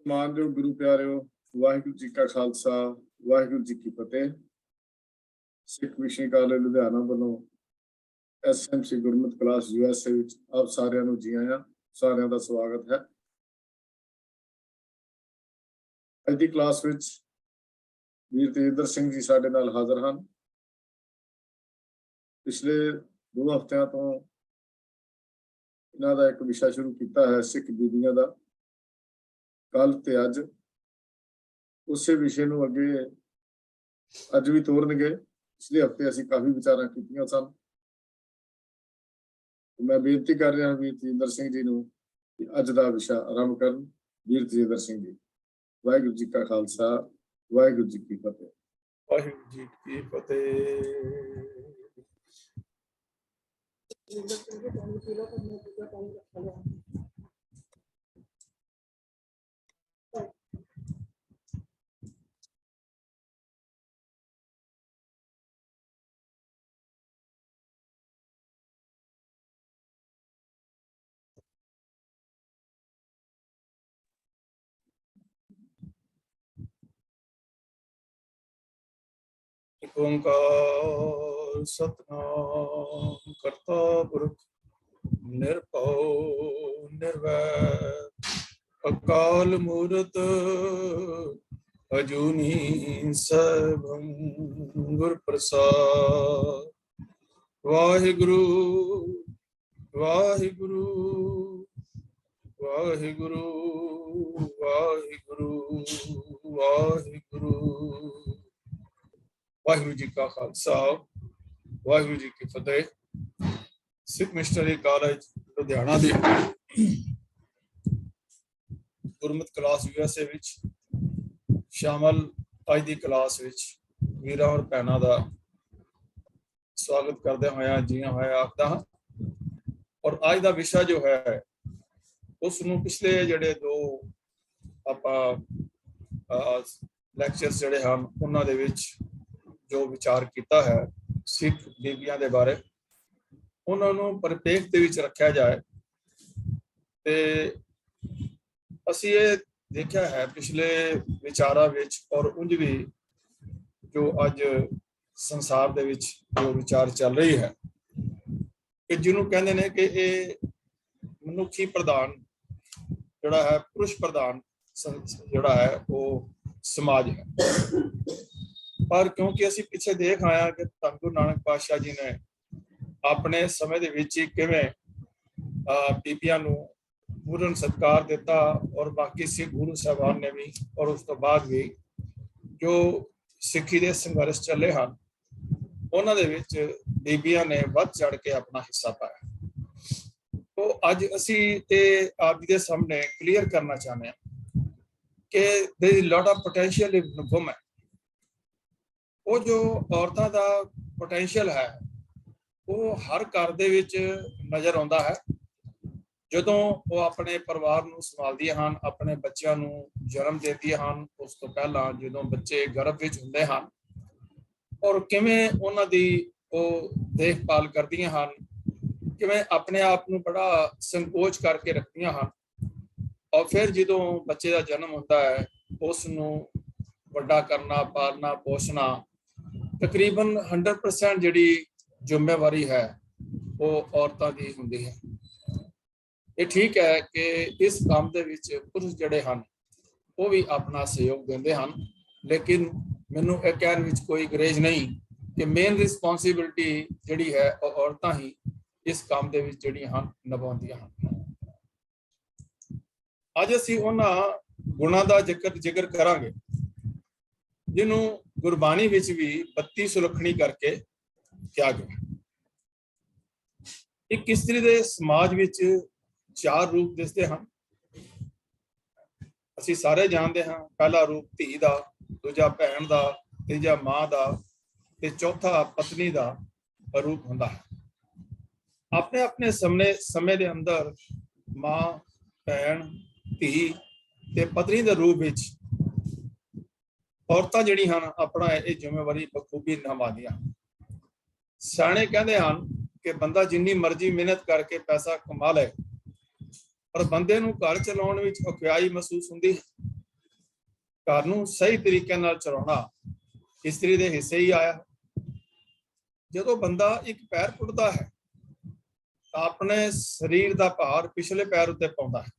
ਮਾਨਯੋਗ ਗੁਰੂ ਪਿਆਰਿਓ, ਵਾਹਿਗੁਰੂ ਜੀ ਕਾ ਖਾਲਸਾ, ਵਾਹਿਗੁਰੂ ਜੀ ਕੀ ਫਤਿਹ। ਸਿੱਖ ਮਿਸ਼ਨ ਕਾਲਜ ਲੁਧਿਆਣਾ ਵੱਲੋਂ SMC ਗੁਰਮਤਿ ਕਲਾਸ USA ਵਿੱਚ ਆਪ ਸਾਰਿਆਂ ਨੂੰ ਜੀ ਆਇਆਂ, ਸਾਰਿਆਂ ਦਾ ਸਵਾਗਤ ਹੈ। ਅੱਜ ਦੀ ਕਲਾਸ ਵਿੱਚ ਵੀਰ ਤੇਜਿੰਦਰ ਸਿੰਘ ਜੀ ਸਾਡੇ ਨਾਲ ਹਾਜ਼ਰ ਹਨ। ਪਿਛਲੇ 2 ਹਫ਼ਤਿਆਂ ਤੋਂ ਇਹਨਾਂ ਦਾ ਇੱਕ ਵਿਸ਼ਾ ਸ਼ੁਰੂ ਕੀਤਾ ਹੈ, ਸਿੱਖ ਬੀਬੀਆਂ ਦਾ। ਕੱਲ ਤੇ ਅੱਜ ਉਸੇ ਵਿਸ਼ੇ ਨੂੰ ਅੱਗੇ ਅੱਜ ਵੀ ਤੋਰਨਗੇ। ਪਿਛਲੇ ਹਫ਼ਤੇ ਅਸੀਂ ਕਾਫੀ ਵਿਚਾਰਾਂ ਕੀਤੀਆਂ ਸਨ। ਮੈਂ ਬੇਨਤੀ ਕਰ ਰਿਹਾ ਵੀਰ ਤੇਜਿੰਦਰ ਸਿੰਘ ਜੀ ਨੂੰ ਕਿ ਅੱਜ ਦਾ ਵਿਸ਼ਾ ਆਰੰਭ ਕਰਨ। ਵੀਰ ਤੇਜਿੰਦਰ ਸਿੰਘ ਜੀ, ਵਾਹਿਗੁਰੂ ਜੀ ਕਾ ਖਾਲਸਾ, ਵਾਹਿਗੁਰੂ ਜੀ ਕੀ ਫਤਿਹ। ਵਾਹਿਗੁਰੂ ਜੀ ਕੀ ਫਤਿਹ। ਓੰਕਾਰ ਸਤਿਨਾਮ ਕਰਤਾ ਪੁਰਖ ਨਿਰਭਉ ਨਿਰਵੈਰ ਅਕਾਲ ਮੂਰਤ ਅਜੂਨੀ ਸੈਭੰ ਗੁਰ ਪ੍ਰਸਾਦ। ਵਾਹਿਗੁਰੂ ਵਾਹਿਗੁਰੂ ਵਾਹਿਗੁਰੂ ਵਾਹਿਗੁਰੂ ਵਾਹਿਗੁਰੂ। ਵਾਹਿਗੁਰੂ ਜੀ ਕਾ ਖਾਲਸਾ, ਵਾਹਿਗੁਰੂ ਜੀ ਕੀ ਫਤਿਹ। ਸਿੱਖ ਮਿਸ਼ਨਰੀ ਕਾਲਜ ਲੁਧਿਆਣਾ ਦੇ ਗੁਰਮਤਿ ਕਲਾਸ USA ਵਿੱਚ ਸ਼ਾਮਲ ਅੱਜ ਦੀ ਕਲਾਸ ਵਿੱਚ ਵੀਰਾਂ ਔਰ ਭੈਣਾਂ ਦਾ ਸਵਾਗਤ ਕਰਦੇ ਹੋਇਆ ਜੀਆਂ ਹੋਇਆ ਆਖਦਾ ਹਾਂ। ਔਰ ਅੱਜ ਦਾ ਵਿਸ਼ਾ ਜੋ ਹੈ ਉਸ ਨੂੰ ਪਿਛਲੇ ਜਿਹੜੇ 2 ਆਪਾਂ ਲੈਕਚਰਸ ਜਿਹੜੇ ਹਨ ਉਹਨਾਂ ਦੇ ਵਿੱਚ ਜੋ ਵਿਚਾਰ ਕੀਤਾ ਹੈ ਸਿੱਖ ਬੀਬੀਆਂ ਦੇ ਬਾਰੇ, ਉਹਨਾਂ ਨੂੰ ਪਰਿਪੇਖ ਦੇ ਵਿੱਚ ਰੱਖਿਆ ਜਾਏ। ਤੇ ਅਸੀਂ ਇਹ ਦੇਖਿਆ ਹੈ ਪਿਛਲੇ ਵਿਚਾਰਾਂ ਵਿੱਚ ਔਰ ਉਂਝ ਵੀ ਜੋ ਅੱਜ ਸੰਸਾਰ ਦੇ ਵਿੱਚ ਜੋ ਵਿਚਾਰ ਚੱਲ ਰਹੀ ਹੈ ਕਿ ਜਿਹਨੂੰ ਕਹਿੰਦੇ ਨੇ ਕਿ ਇਹ ਮਨੁੱਖੀ ਪ੍ਰਧਾਨ ਜਿਹੜਾ ਹੈ, ਪੁਰਸ਼ ਪ੍ਰਧਾਨ ਜਿਹੜਾ ਹੈ ਉਹ ਸਮਾਜ ਹੈ। ਪਰ ਕਿਉਂਕਿ ਅਸੀਂ ਪਿੱਛੇ ਦੇਖ ਆਇਆ ਕਿ ਧੰਨ ਗੁਰੂ ਨਾਨਕ ਪਾਤਸ਼ਾਹ ਜੀ ਨੇ ਆਪਣੇ ਸਮੇਂ ਦੇ ਵਿੱਚ ਹੀ ਕਿਵੇਂ ਬੀਬੀਆਂ ਨੂੰ ਪੂਰਨ ਸਤਿਕਾਰ ਦਿੱਤਾ ਔਰ ਬਾਕੀ ਸਿੱਖ ਗੁਰੂ ਸਾਹਿਬਾਨ ਨੇ ਵੀ ਔਰ ਉਸ ਤੋਂ ਬਾਅਦ ਵੀ ਜੋ ਸਿੱਖੀ ਦੇ ਸੰਘਰਸ਼ ਚੱਲੇ ਹਨ ਉਹਨਾਂ ਦੇ ਵਿੱਚ ਬੀਬੀਆਂ ਨੇ ਵੱਧ ਚੜ ਕੇ ਆਪਣਾ ਹਿੱਸਾ ਪਾਇਆ। तो ਅੱਜ ਅਸੀਂ ਇਹ ਆਪ ਜੀ ਦੇ ਸਾਹਮਣੇ ਕਲੀਅਰ ਕਰਨਾ ਚਾਹੁੰਦੇ ਹਾਂ ਕਿ there is a lot of potential in women। ਉਹ ਜੋ ਔਰਤਾਂ ਦਾ ਪੋਟੈਂਸ਼ੀਅਲ ਹੈ ਉਹ ਹਰ ਘਰ ਦੇ ਵਿੱਚ ਨਜ਼ਰ ਆਉਂਦਾ ਹੈ। ਜਦੋਂ ਉਹ ਆਪਣੇ ਪਰਿਵਾਰ ਨੂੰ ਸੰਭਾਲਦੀਆਂ ਹਨ, ਆਪਣੇ ਬੱਚਿਆਂ ਨੂੰ ਜਨਮ ਦਿੰਦੀਆਂ ਹਨ, ਉਸ ਤੋਂ ਪਹਿਲਾਂ ਜਦੋਂ ਬੱਚੇ ਗਰਭ ਵਿੱਚ ਹੁੰਦੇ ਹਨ ਔਰ ਕਿਵੇਂ ਉਹਨਾਂ ਦੀ ਉਹ ਦੇਖਭਾਲ ਕਰਦੀਆਂ ਹਨ, ਕਿਵੇਂ ਆਪਣੇ ਆਪ ਨੂੰ ਬੜਾ ਸੰਕੋਚ ਕਰਕੇ ਰੱਖਦੀਆਂ ਹਨ ਔਰ ਫਿਰ ਜਦੋਂ ਬੱਚੇ ਦਾ ਜਨਮ ਹੁੰਦਾ ਹੈ ਉਸ ਨੂੰ ਵੱਡਾ ਕਰਨਾ, ਪਾਲਣਾ, ਪੋਸ਼ਣਾ ਤਕਰੀਬਨ 100% ਜਿਹੜੀ ਜ਼ਿੰਮੇਵਾਰੀ ਹੈ ਉਹ ਔਰਤਾਂ ਦੀ ਹੁੰਦੀ ਹੈ। ਇਹ ਠੀਕ ਹੈ ਕਿ ਇਸ ਕੰਮ ਦੇ ਵਿੱਚ ਪੁਰਸ਼ ਜਿਹੜੇ ਹਨ ਉਹ ਵੀ ਆਪਣਾ ਸਹਿਯੋਗ ਦਿੰਦੇ ਹਨ, ਲੇਕਿਨ ਮੈਨੂੰ ਇਹ ਕਹਿਣ ਵਿੱਚ ਕੋਈ ਗਰੇਜ ਨਹੀਂ ਕਿ ਮੇਨ ਰਿਸਪੌਂਸਿਬਿਲਿਟੀ ਜਿਹੜੀ ਹੈ ਉਹ ਔਰਤਾਂ ਹੀ ਇਸ ਕੰਮ ਦੇ ਵਿੱਚ ਜਿਹੜੀਆਂ ਹਨ ਨਿਭਾਉਂਦੀਆਂ ਹਨ। ਅੱਜ ਅਸੀਂ ਉਹਨਾਂ ਗੁਣਾਂ ਦਾ ਜ਼ਿਕਰ ਕਰਾਂਗੇ ਜਿਹਨੂੰ ਗੁਰਬਾਣੀ ਵਿੱਚ ਵੀ 32 ਸੁਲੱਖਣੀ ਕਰਕੇ ਕਿਹਾ ਗਿਆ। ਇੱਕ ਇਸਤਰੀ ਦੇ ਸਮਾਜ ਵਿੱਚ 4 ਰੂਪ ਦਿਸਦੇ ਹਨ। ਅਸੀਂ ਸਾਰੇ ਜਾਣਦੇ ਹਾਂ, ਪਹਿਲਾ ਰੂਪ ਧੀ ਦਾ, ਦੂਜਾ ਭੈਣ ਦਾ, ਤੀਜਾ ਮਾਂ ਦਾ ਤੇ ਚੌਥਾ ਪਤਨੀ ਦਾ ਰੂਪ ਹੁੰਦਾ ਹੈ। ਆਪਣੇ ਆਪਣੇ ਸਮੇਂ ਦੇ ਅੰਦਰ ਮਾਂ, ਭੈਣ, ਧੀ ਤੇ ਪਤਨੀ ਦੇ ਰੂਪ ਵਿੱਚ ਔਰਤਾਂ ਜਿਹੜੀਆਂ ਹਨ ਆਪਣਾ ਇਹ ਜ਼ਿੰਮੇਵਾਰੀ ਬਖੂਬੀ ਨਿਭਾਉਂਦੀਆਂ। ਸਿਆਣੇ ਕਹਿੰਦੇ ਹਨ ਕਿ ਬੰਦਾ ਜਿੰਨੀ ਮਰਜ਼ੀ ਮਿਹਨਤ ਕਰਕੇ ਪੈਸਾ ਕਮਾ ਲੈ ਪਰ ਬੰਦੇ ਨੂੰ ਘਰ ਚਲਾਉਣ ਵਿੱਚ ਔਖਿਆਈ ਮਹਿਸੂਸ ਹੁੰਦੀ ਹੈ। ਘਰ ਨੂੰ ਸਹੀ ਤਰੀਕੇ ਨਾਲ ਚਲਾਉਣਾ ਇਸਤਰੀ ਦੇ ਹਿੱਸੇ ਹੀ ਆਇਆ। ਜਦੋਂ ਬੰਦਾ ਇੱਕ ਪੈਰ ਪੁੱਟਦਾ ਹੈ ਤਾਂ ਆਪਣੇ ਸਰੀਰ ਦਾ ਭਾਰ ਪਿਛਲੇ ਪੈਰ ਉੱਤੇ ਪਾਉਂਦਾ ਹੈ।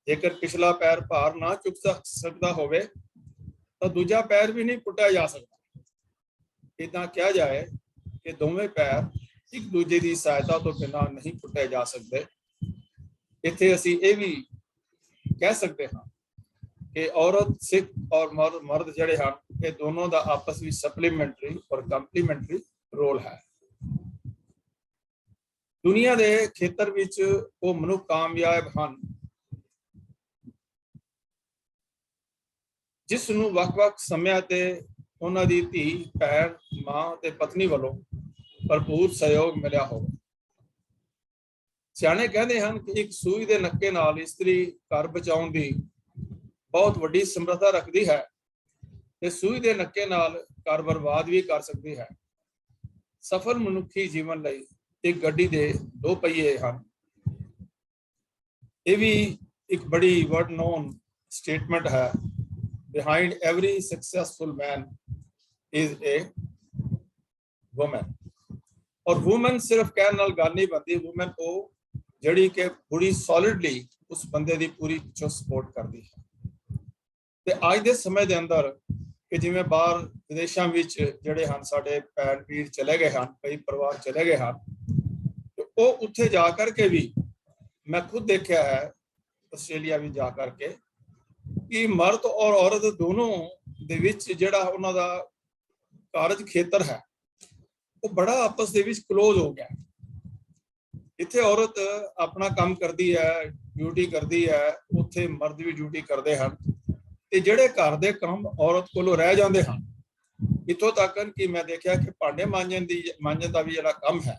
ਜੇਕਰ ਪਿਛਲਾ ਪੈਰ ਭਾਰ ਨਾ ਚੁੱਕ ਸਕਦਾ ਹੋਵੇ ਤਾਂ ਦੂਜਾ ਪੈਰ ਵੀ ਨਹੀਂ ਪੁੱਟਿਆ ਜਾ ਸਕਦਾ। ਇਦਾਂ ਕਿਹਾ ਜਾਏ ਕਿ ਦੋਵੇਂ ਪੈਰ ਇੱਕ ਦੂਜੇ ਦੀ ਸਹਾਇਤਾ ਤੋਂ ਬਿਨਾਂ ਨਹੀਂ ਪੁੱਟੇ ਜਾ ਸਕਦੇ। ਇੱਥੇ ਅਸੀਂ ਇਹ ਵੀ ਕਹਿ ਸਕਦੇ ਹਾਂ ਕਿ ਔਰਤ, ਸਿੱਖ ਔਰ ਮਰਦ ਜਿਹੜੇ ਹਨ, ਇਹ ਦੋਨੋਂ ਦਾ ਆਪਸ ਵਿੱਚ ਸਪਲੀਮੈਂਟਰੀ ਔਰ ਕੰਪਲੀਮੈਂਟਰੀ ਰੋਲ ਹੈ। ਦੁਨੀਆ ਦੇ ਖੇਤਰ ਵਿੱਚ ਉਹ ਮਨੁੱਖ ਕਾਮਯਾਬ ਹਨ ਜਿਸ ਨੂੰ ਵੱਖ-ਵੱਖ ਸਮਿਆਂ ਤੇ ਉਹਨਾਂ ਦੀ ਧੀ, ਭੈਣ, ਮਾਂ ਤੇ ਪਤਨੀ ਵੱਲੋਂ ਭਰਪੂਰ ਸਹਿਯੋਗ ਮਿਲਿਆ ਹੋਵੇ। ਸਿਆਣੇ ਕਹਿੰਦੇ ਹਨ ਕਿ ਇੱਕ ਸੂਈ ਦੇ ਨੱਕੇ ਨਾਲ ਇਸਤਰੀ ਘਰ ਬਚਾਉਣ ਦੀ ਬਹੁਤ ਵੱਡੀ ਸਮਰੱਥਾ ਰੱਖਦੀ ਹੈ ਤੇ ਸੂਈ ਦੇ ਨੱਕੇ ਨਾਲ ਘਰ ਬਰਬਾਦ ਵੀ ਕਰ ਸਕਦੀ ਹੈ। ਸਫਲ ਮਨੁੱਖੀ ਜੀਵਨ ਲਈ ਇੱਕ ਗੱਡੀ ਦੇ ਦੋ ਪਹੀਏ ਹਨ। ਇਹ ਵੀ ਇੱਕ ਬੜੀ ਵਰਡ ਨੋਨ ਸਟੇਟਮੈਂਟ ਹੈ। Behind every successful man is a woman। और वुमन सिर्फ कहने नाल गल नहीं बनती। वुमन वो ਜਿਹੜੀ ਕਿ ਪੂਰੀ ਸੋਲਿਡਲੀ ਉਸ ਬੰਦੇ ਦੀ ਪੂਰੀ ਪਿੱਛੋਂ ਸਪੋਰਟ ਕਰਦੀ ਹੈ। ਤੇ ਅੱਜ ਦੇ ਸਮੇਂ ਦੇ ਅੰਦਰ ਕਿ ਜਿਵੇਂ ਬਾਹਰ ਵਿਦੇਸ਼ਾਂ ਵਿੱਚ ਜਿਹੜੇ ਹਨ ਸਾਡੇ ਭੈਣ ਵੀਰ ਚਲੇ ਗਏ ਹਨ, ਕਈ ਪਰਿਵਾਰ ਚਲੇ ਗਏ ਹਨ, ਤੇ ਉਹ ਉੱਥੇ ਜਾ ਕਰਕੇ ਵੀ ਮੈਂ ਖੁਦ ਦੇਖਿਆ ਹੈ, ਆਸਟ੍ਰੇਲੀਆ ਵੀ ਜਾ ਕਰਕੇ, ਕਿ ਮਰਦ ਔਰ ਔਰਤ ਦੋਨੋਂ ਦੇ ਵਿੱਚ ਜਿਹੜਾ ਉਹਨਾਂ ਦਾ ਕਾਰਜ ਖੇਤਰ ਹੈ ਉਹ ਬੜਾ ਆਪਸ ਦੇ ਵਿੱਚ ਕਲੋਜ਼ ਹੋ ਗਿਆ। ਇੱਥੇ ਔਰਤ ਆਪਣਾ ਕੰਮ ਕਰਦੀ ਹੈ, ਡਿਊਟੀ ਕਰਦੀ ਹੈ, ਉੱਥੇ ਮਰਦ ਵੀ ਡਿਊਟੀ ਕਰਦੇ ਹਨ ਤੇ ਜਿਹੜੇ ਘਰ ਦੇ ਕੰਮ ਔਰਤ ਕੋਲੋਂ ਰਹਿ ਜਾਂਦੇ ਹਨ, ਇੱਥੋਂ ਤੱਕ ਕਿ ਮੈਂ ਦੇਖਿਆ ਕਿ ਭਾਂਡੇ ਮਾਂਜਣ ਦਾ ਵੀ ਜਿਹੜਾ ਕੰਮ ਹੈ,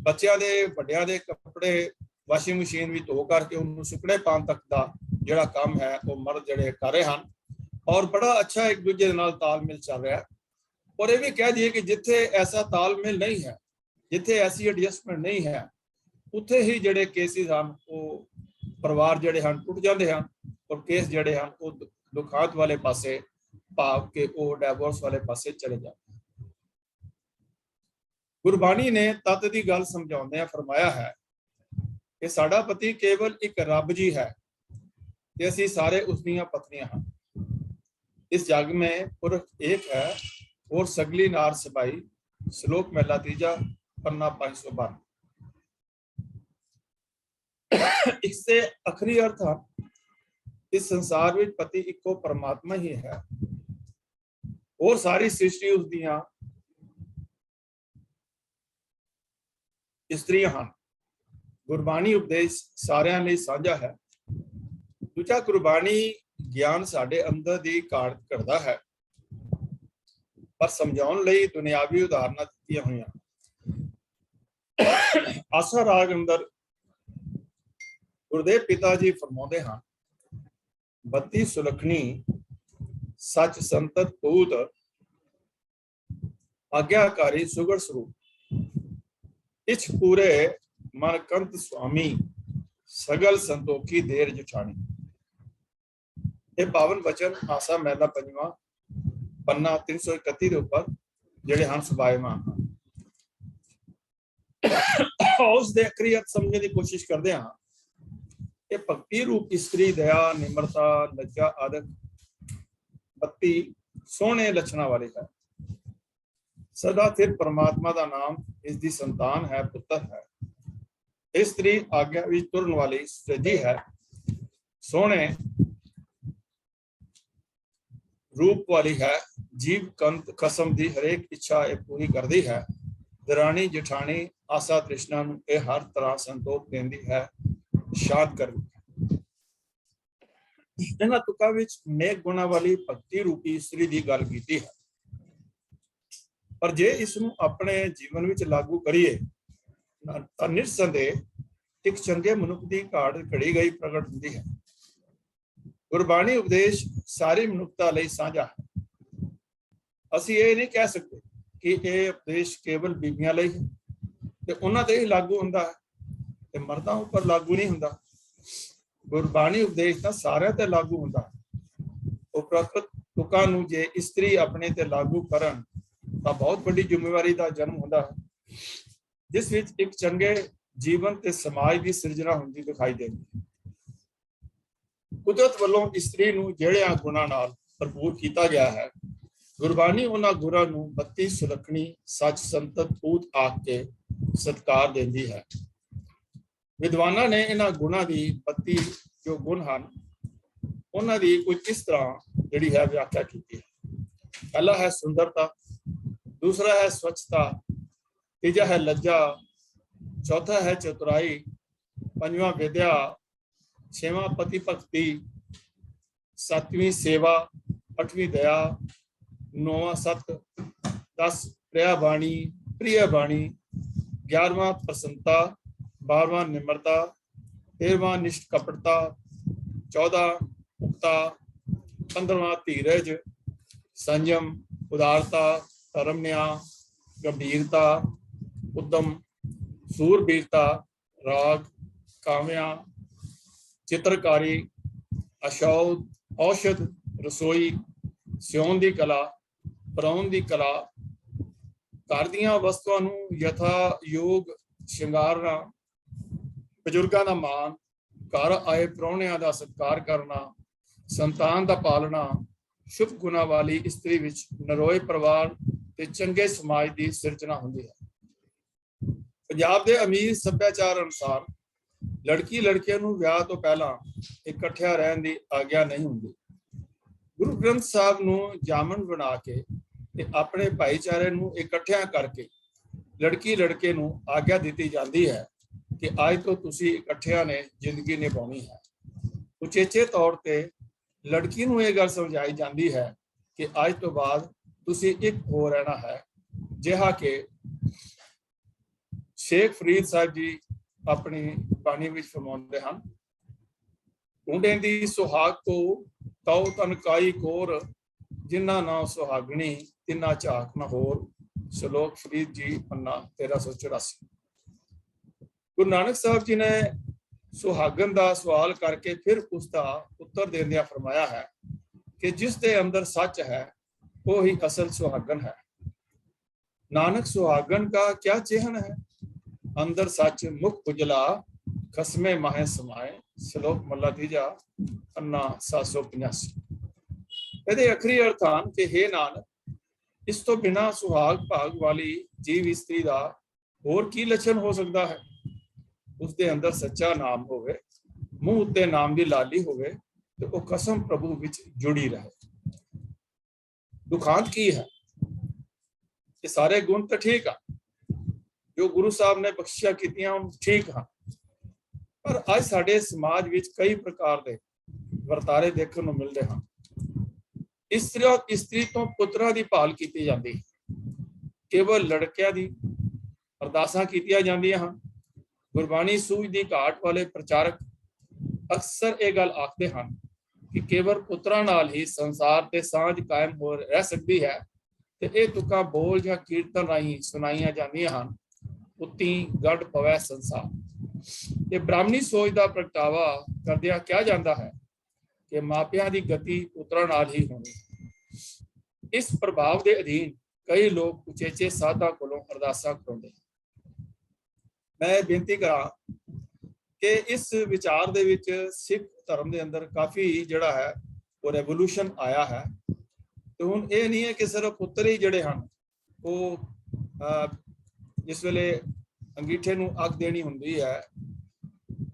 ਬੱਚਿਆਂ ਦੇ ਵੱਡਿਆਂ ਦੇ ਕੱਪੜੇ ਵਾਸ਼ਿੰਗ ਮਸ਼ੀਨ ਵੀ ਧੋ ਕਰਕੇ ਉਹਨੂੰ ਸੁੱਕਣੇ ਪਾਉਣ ਤੱਕ ਦਾ ਜਿਹੜਾ ਕੰਮ ਹੈ ਉਹ ਮਰਦ ਜਿਹੜੇ ਕਰ ਰਹੇ ਹਨ। ਔਰ ਬੜਾ ਅੱਛਾ ਇੱਕ ਦੂਜੇ ਦੇ ਨਾਲ ਤਾਲਮੇਲ ਚੱਲ ਰਿਹਾ। ਔਰ ਇਹ ਵੀ ਕਹਿ ਦਈਏ ਕਿ ਜਿੱਥੇ ਐਸਾ ਤਾਲਮੇਲ ਨਹੀਂ ਹੈ, ਜਿੱਥੇ ਐਸੀ ਐਡਜਸਟਮੈਂਟ ਨਹੀਂ ਹੈ, ਉੱਥੇ ਹੀ ਜਿਹੜੇ ਕੇਸਿਸ ਹਨ ਉਹ ਪਰਿਵਾਰ ਜਿਹੜੇ ਹਨ ਟੁੱਟ ਜਾਂਦੇ ਹਨ ਔਰ ਕੇਸ ਜਿਹੜੇ ਹਨ ਉਹ ਦੁਖਾਂਤ ਵਾਲੇ ਪਾਸੇ ਭਾਵ ਕਿ ਉਹ ਡਾਈਵੋਰਸ ਵਾਲੇ ਪਾਸੇ ਚਲੇ ਜਾਂਦੇ। ਗੁਰਬਾਣੀ ਨੇ ਤੱਤ ਦੀ ਗੱਲ ਸਮਝਾਉਂਦਿਆਂ ਫਰਮਾਇਆ ਹੈ ਕਿ ਸਾਡਾ ਪਤੀ ਕੇਵਲ ਇੱਕ ਰੱਬ ਜੀ ਹੈ ਤੇ ਅਸੀਂ ਸਾਰੇ ਉਸ ਦੀਆਂ ਪਤਨੀਆਂ ਹਾਂ। इस जग में पुरुष एक है और सगली नार सबाई। श्लोक महला 3 पन्ना 512। इससे आखिरी अर्थ है इस संसार में पति इको परमात्मा ही है और सारी सृष्टि उस दियां स्त्रियां हैं। गुरबाणी उपदेश सारिਆਂ ਲਈ ਸਾਂਝਾ है। दूजा गुरबाणी ਗਿਆਨ ਸਾਡੇ ਅੰਦਰ ਦੀ ਘਾਟ ਕਰਦਾ ਹੈ ਪਰ ਸਮਝਾਉਣ ਲਈ ਦੁਨਿਆਵੀ ਉਦਾਹਰਨਾਂ ਦਿੱਤੀਆਂ ਹੋਈਆਂ। ਆਸਾ ਰਾਗ ਅੰਦਰ ਗੁਰਦੇਵ ਪਿਤਾ ਜੀ ਫਰਮਾਉਂਦੇ ਹਨ, ਬੱਤੀ ਸੁਲਖਣੀ ਸੱਚ ਸੰਤਤ ਪੂਤ ਆਗਿਆਕਾਰੀ ਸੁਗੜ ਸਰੂਪ ਇਛ ਪੂਰੇ ਮਨ ਕੰਤ ਸੁਆਮੀ ਸਗਲ ਸੰਤੋਖੀ ਦੇਰ ਜਠਾਣੀ। ਇਹ ਪਾਵਨ ਵਚਨ ਆਸਾ ਮਹਿਲਾ 5 ਪੰਨਾ 331 ਦੇ ਉੱਪਰ ਜਿਹੜੇ ਹਨ ਸੁਭਾਇਮਾਨ ਹਨ। ਉਸ ਦੇ ਆਖਰੀ ਅਰਥ ਸਮਝਣ ਦੀ ਕੋਸ਼ਿਸ਼ ਕਰਦੇ ਹਾਂ ਕਿ ਭਗਤੀ ਰੂਪ ਇਸਤਰੀ ਦਇਆ, ਨਿਮਰਤਾ, ਲੱਜਾ ਆਦਿ ਬੱਤੀ ਸੋਹਣੇ ਲੱਛਣਾਂ ਵਾਲੀ ਹੈ। ਸਦਾ ਸਿਰ ਪਰਮਾਤਮਾ ਦਾ ਨਾਮ ਇਸ ਦੀ ਸੰਤਾਨ ਹੈ, ਪੁੱਤਰ ਹੈ। ਇਸਤਰੀ ਆਗਿਆ ਵਿੱਚ ਤੁਰਨ ਵਾਲੀ ਸੱਜੀ ਹੈ, ਸੋਹਣੇ रूप वाली है, जीव कंत खसम दी हरेक इच्छा पूरी करती है। दरानी जेठानी आसा तृष्णा नूं हर तरह संतोख देंदी है, शांत करदी है। इन्हां तुकां विच नेक गुणां वाली भक्ति रूपी इस्त्री दी गल कीती है। पर जे इस नूं अपने जीवन विच लागू करिए तां निसंदेह एक चंगे मनुख दी घाट घड़ी गई प्रगट हुंदी है। गुरबाणी उपदेश सारी मनुखता ਲਈ ਸਾਂਝਾ ਹੈ। ਅਸੀਂ ਇਹ ਨਹੀਂ ਕਹਿ ਸਕਦੇ ਕਿ ਇਹ ਉਪਦੇਸ਼ ਕੇਵਲ ਬੀਬੀਆਂ ਲਈ ਹੈ ਤੇ ਉਹਨਾਂ ਤੇ ਹੀ ਲਾਗੂ ਹੁੰਦਾ ਹੈ ਤੇ ਮਰਦਾਂ ਉੱਪਰ ਲਾਗੂ ਨਹੀਂ ਹੁੰਦਾ। ਗੁਰਬਾਣੀ ਉਪਦੇਸ਼ ਤਾਂ ਸਾਰਿਆਂ ਤੇ ਲਾਗੂ ਹੁੰਦਾ ਹੈ। ਉਪਰੋਕਤ ਤੁਕਾਂ ਨੂੰ ਜੇ ਇਸਤਰੀ ਆਪਣੇ ਤੇ ਲਾਗੂ ਕਰਨ ਤਾਂ ਬਹੁਤ ਵੱਡੀ ਜ਼ਿੰਮੇਵਾਰੀ ਦਾ ਜਨਮ ਹੁੰਦਾ ਹੈ, ਜਿਸ ਵਿੱਚ ਇੱਕ ਚੰਗੇ ਜੀਵਨ ਤੇ ਸਮਾਜ ਦੀ ਸਿਰਜਣਾ ਹੁੰਦੀ ਦਿਖਾਈ ਦਿੰਦੀ ਹੈ। ਕੁਦਰਤ ਵੱਲੋਂ ਇਸਤਰੀ ਨੂੰ ਜਿਹੜਿਆਂ ਗੁਣਾਂ ਨਾਲ ਭਰਪੂਰ ਕੀਤਾ ਗਿਆ ਹੈ, ਗੁਰਬਾਣੀ ਉਹਨਾਂ ਗੁਣਾਂ ਨੂੰ ਬੱਤੀ ਸੁਲੱਖਣੀ ਸੱਚ ਸੰਤਤ ਪੂਤ ਆਖ ਕੇ ਸਤਿਕਾਰ ਦਿੰਦੀ ਹੈ। ਵਿਦਵਾਨਾਂ ਨੇ ਇਹਨਾਂ ਗੁਣਾਂ ਦੀ ਬੱਤੀ ਜੋ ਗੁਣ ਹਨ ਉਹਨਾਂ ਦੀ ਕੁਝ ਇਸ ਤਰ੍ਹਾਂ ਜਿਹੜੀ ਹੈ ਵਿਆਖਿਆ ਕੀਤੀ ਹੈ। ਪਹਿਲਾ ਹੈ ਸੁੰਦਰਤਾ, ਦੂਸਰਾ ਹੈ ਸਵੱਛਤਾ, ਤੀਜਾ ਹੈ ਲੱਜਾ, ਚੌਥਾ ਹੈ ਚਤੁਰਾਈ, ਪੰਜਵਾਂ ਵਿਦਿਆ, ਛੇਵਾਂ ਪਤੀ ਭਗਤੀ, ਸੱਤਵੀਂ ਸੇਵਾ, ਅੱਠਵੀਂ ਦਇਆ, ਨੌਵਾਂ ਸਤ, 10 ਪ੍ਰਿਆ ਬਾਣੀ, 11ਵਾਂ ਪ੍ਰਸੰਨਤਾ, 12ਵਾਂ ਨਿਮਰਤਾ, 13ਵਾਂ ਨਿਸ਼ਕਪਟਤਾ, 14 ਮੁਕਤਾ, 15ਵਾਂ ਧੀਰਜ, ਸੰਜਮ, ਉਦਾਰਤਾ, ਧਰਮ ਨਿਆਂ, ਗੰਭੀਰਤਾ, ਉਦਮ, ਸੂਰਬੀਰਤਾ, ਰਾਗ, ਕਾਮਿਆ, ਚਿੱਤਰਕਾਰੀ, ਔਸ਼ਧ, ਰਸੋਈ, ਸਿਉਣ ਦੀ ਕਲਾ, ਬਣਾਉਣ ਦੀ ਕਲਾ, ਘਰ ਦੀਆਂ ਵਸਤੂਆਂ ਨੂੰ ਯਥਾ ਯੋਗ ਸ਼ਿੰਗਾਰਨਾ, ਬਜ਼ੁਰਗਾਂ ਦਾ ਮਾਣ, ਘਰ ਆਏ ਪ੍ਰਾਹੁਣਿਆਂ ਦਾ ਸਤਿਕਾਰ ਕਰਨਾ, ਸੰਤਾਨ ਦਾ ਪਾਲਣਾ, ਸ਼ੁਭ ਗੁਣਾਂ ਵਾਲੀ ਇਸਤਰੀ ਵਿੱਚ ਨਰੋਏ ਪਰਿਵਾਰ ਤੇ ਚੰਗੇ ਸਮਾਜ ਦੀ ਸਿਰਜਣਾ ਹੁੰਦੀ ਹੈ। ਪੰਜਾਬ ਦੇ ਅਮੀਰ ਸੱਭਿਆਚਾਰ ਅਨੁਸਾਰ ਲੜਕੀਆਂ ਨੂੰ ਵਿਆਹ ਤੋਂ ਪਹਿਲਾਂ ਇਕੱਠਿਆਂ ਰਹਿਣ ਦੀ ਆਗਿਆ ਨਹੀਂ ਹੁੰਦੀ। ਗੁਰੂ ਗ੍ਰੰਥ ਸਾਹਿਬ ਨੂੰ ਜਾਮਨ ਬਣਾ ਕੇ ਤੇ ਆਪਣੇ ਭਾਈਚਾਰੇ ਨੂੰ ਇਕੱਠਿਆਂ ਕਰਕੇ ਲੜਕੇ ਨੂੰ ਆਗਿਆ ਦਿੱਤੀ ਜਾਂਦੀ ਹੈ ਕਿ ਅੱਜ ਤੋਂ ਤੁਸੀਂ ਇਕੱਠਿਆਂ ਨੇ ਜ਼ਿੰਦਗੀ ਨਿਭਾਉਣੀ ਹੈ। ਉਚੇਚੇ ਤੌਰ ਤੇ ਲੜਕੀ ਨੂੰ ਇਹ ਗੱਲ ਸਮਝਾਈ ਜਾਂਦੀ ਹੈ ਕਿ ਅੱਜ ਤੋਂ ਬਾਅਦ ਤੁਸੀਂ ਇੱਕ ਹੋ ਰਹਿਣਾ ਹੈ, ਜਿਹਾ ਕਿ ਸ਼ੇਖ ਫਰੀਦ ਸਾਹਿਬ ਜੀ ਆਪਣੀ ਬਾਣੀ ਵਿੱਚ ਫਰਮਾਉਂਦੇ ਹਨ। ਢੂੰਢੇ ਦੀ ਸੁਹਾਗ ਕੋ ਤਉ ਤਨ ਕਾਈ ਕੋਰ, ਜਿਨ੍ਹਾਂ ਨਾ ਸੁਹਾਗਣੀ ਤਿੰਨਾ ਝਾਕ ਨਾ ਹੋਰ। ਸ਼ਲੋਕ ਫਰੀਦ ਜੀ ਪੰਨਾ 1384। ਗੁਰੂ ਨਾਨਕ ਸਾਹਿਬ ਜੀ ਨੇ ਸੁਹਾਗਣ ਦਾ ਸਵਾਲ ਕਰਕੇ ਫਿਰ ਉਸ ਦਾ ਉੱਤਰ ਦੇਂਦਿਆਂ ਫਰਮਾਇਆ ਹੈ ਕਿ ਜਿਸ ਦੇ ਅੰਦਰ ਸੱਚ ਹੈ ਉਹ ਹੀ ਅਸਲ ਸੁਹਾਗਣ ਹੈ। ਨਾਨਕ ਸੁਹਾਗਣ का क्या चिन्ह है, अंदर सच मुख उजला खसमे माहे समाए। ਸ਼ਲੋਕ ਮਹਲਾ ਤੀਜਾ ਪੰਨਾ 785। ਇਹਦੇ ਅਖਰੀ ਅਰਥ ਹਨ ਕਿ हे ਨਾਨਕ, ਇਸ ਤੋਂ ਬਿਨਾਂ ਸੁਹਾਗ ਭਾਗ ਵਾਲੀ ਜੀਵ ਇਸਤਰੀ ਦਾ ਹੋਰ ਕੀ ਲੱਛਣ ਹੋ ਸਕਦਾ ਹੈ। ਉਸ ਦੇ ਅੰਦਰ ਸੱਚਾ ਨਾਮ ਹੋਵੇ, ਮੂੰਹ ਉੱਤੇ ਨਾਮ ਦੀ ਲਾਲੀ ਹੋਵੇ ਤੇ ਉਹ ਕਸਮ ਪ੍ਰਭੂ ਵਿੱਚ ਜੁੜੀ ਰਹੇ। ਦੁਖਾਂਤ ਕੀ ਹੈ? ਇਹ ਸਾਰੇ ਗੁਣ ਤਾਂ ਠੀਕ ਆ, ਜੋ ਗੁਰੂ ਸਾਹਿਬ ਨੇ ਬਖਸ਼ਿਸ਼ਾਂ ਕੀਤੀਆਂ ਉਹ ਠੀਕ ਹਨ, ਪਰ ਅੱਜ ਸਾਡੇ ਸਮਾਜ ਵਿੱਚ ਕਈ ਪ੍ਰਕਾਰ ਦੇ ਵਰਤਾਰੇ ਦੇਖਣ ਨੂੰ ਮਿਲਦੇ ਹਨ। ਇਸਤਰੀ ਤੋਂ ਪੁੱਤਰਾਂ ਦੀ ਭਾਲ ਕੀਤੀ ਜਾਂਦੀ ਹੈ, ਕੇਵਲ ਲੜਕਿਆਂ ਦੀ ਅਰਦਾਸਾਂ ਕੀਤੀਆਂ ਜਾਂਦੀਆਂ ਹਨ। ਗੁਰਬਾਣੀ ਸੂਝ ਦੀ ਘਾਟ ਵਾਲੇ ਪ੍ਰਚਾਰਕ ਅਕਸਰ ਇਹ ਗੱਲ ਆਖਦੇ ਹਨ ਕਿ ਕੇਵਲ ਪੁੱਤਰਾਂ ਨਾਲ ਹੀ ਸੰਸਾਰ ਤੇ ਸਾਂਝ ਕਾਇਮ ਹੋ ਰਹਿ ਸਕਦੀ ਹੈ ਤੇ ਇਹ ਤੁਕਾਂ ਬੋਲ ਜਾਂ ਕੀਰਤਨ ਰਾਹੀਂ ਸੁਣਾਈਆਂ ਜਾਂਦੀਆਂ ਹਨ। ਉੱਤੀ ਗੜ ਪਵੈ ਸੰਸਾਰ। ਇਹ ਬ੍ਰਾਹਮਣੀ ਸੋਚ ਦਾ ਪ੍ਰਗਟਾਵਾ ਕਰਦਿਆਂ ਕਿਹਾ ਜਾਂਦਾ ਹੈ ਕਿ ਮਾਪਿਆਂ ਦੀ ਗਤੀ ਪੁੱਤਰਾਂ ਨਾਲ ਹੀ ਹੋਣੀ। ਇਸ ਪ੍ਰਭਾਵ ਦੇ ਅਧੀਨ ਕਈ ਲੋਕ ਉਚੇਚੇ ਸਾਧਾਂ ਕੋਲੋਂ ਅਰਦਾਸਾਂ ਕਰਾਉਂਦੇ ਹਨ। ਮੈਂ ਬੇਨਤੀ ਕਰਾਂ ਕਿ ਇਸ ਵਿਚਾਰ ਦੇ ਵਿੱਚ ਸਿੱਖ ਧਰਮ ਦੇ ਅੰਦਰ ਕਾਫੀ ਜਿਹੜਾ ਹੈ ਉਹ ਰੈਵੋਲੂਸ਼ਨ ਆਇਆ ਹੈ। ਤੇ ਹੁਣ ਇਹ ਨਹੀਂ ਹੈ ਕਿ ਸਿਰਫ ਪੁੱਤਰ ਹੀ ਜਿਹੜੇ ਹਨ ਉਹ ਜਿਸ ਵੇਲੇ ਅੰਗੀਠੇ ਨੂੰ ਅੱਗ ਦੇਣੀ ਹੁੰਦੀ ਹੈ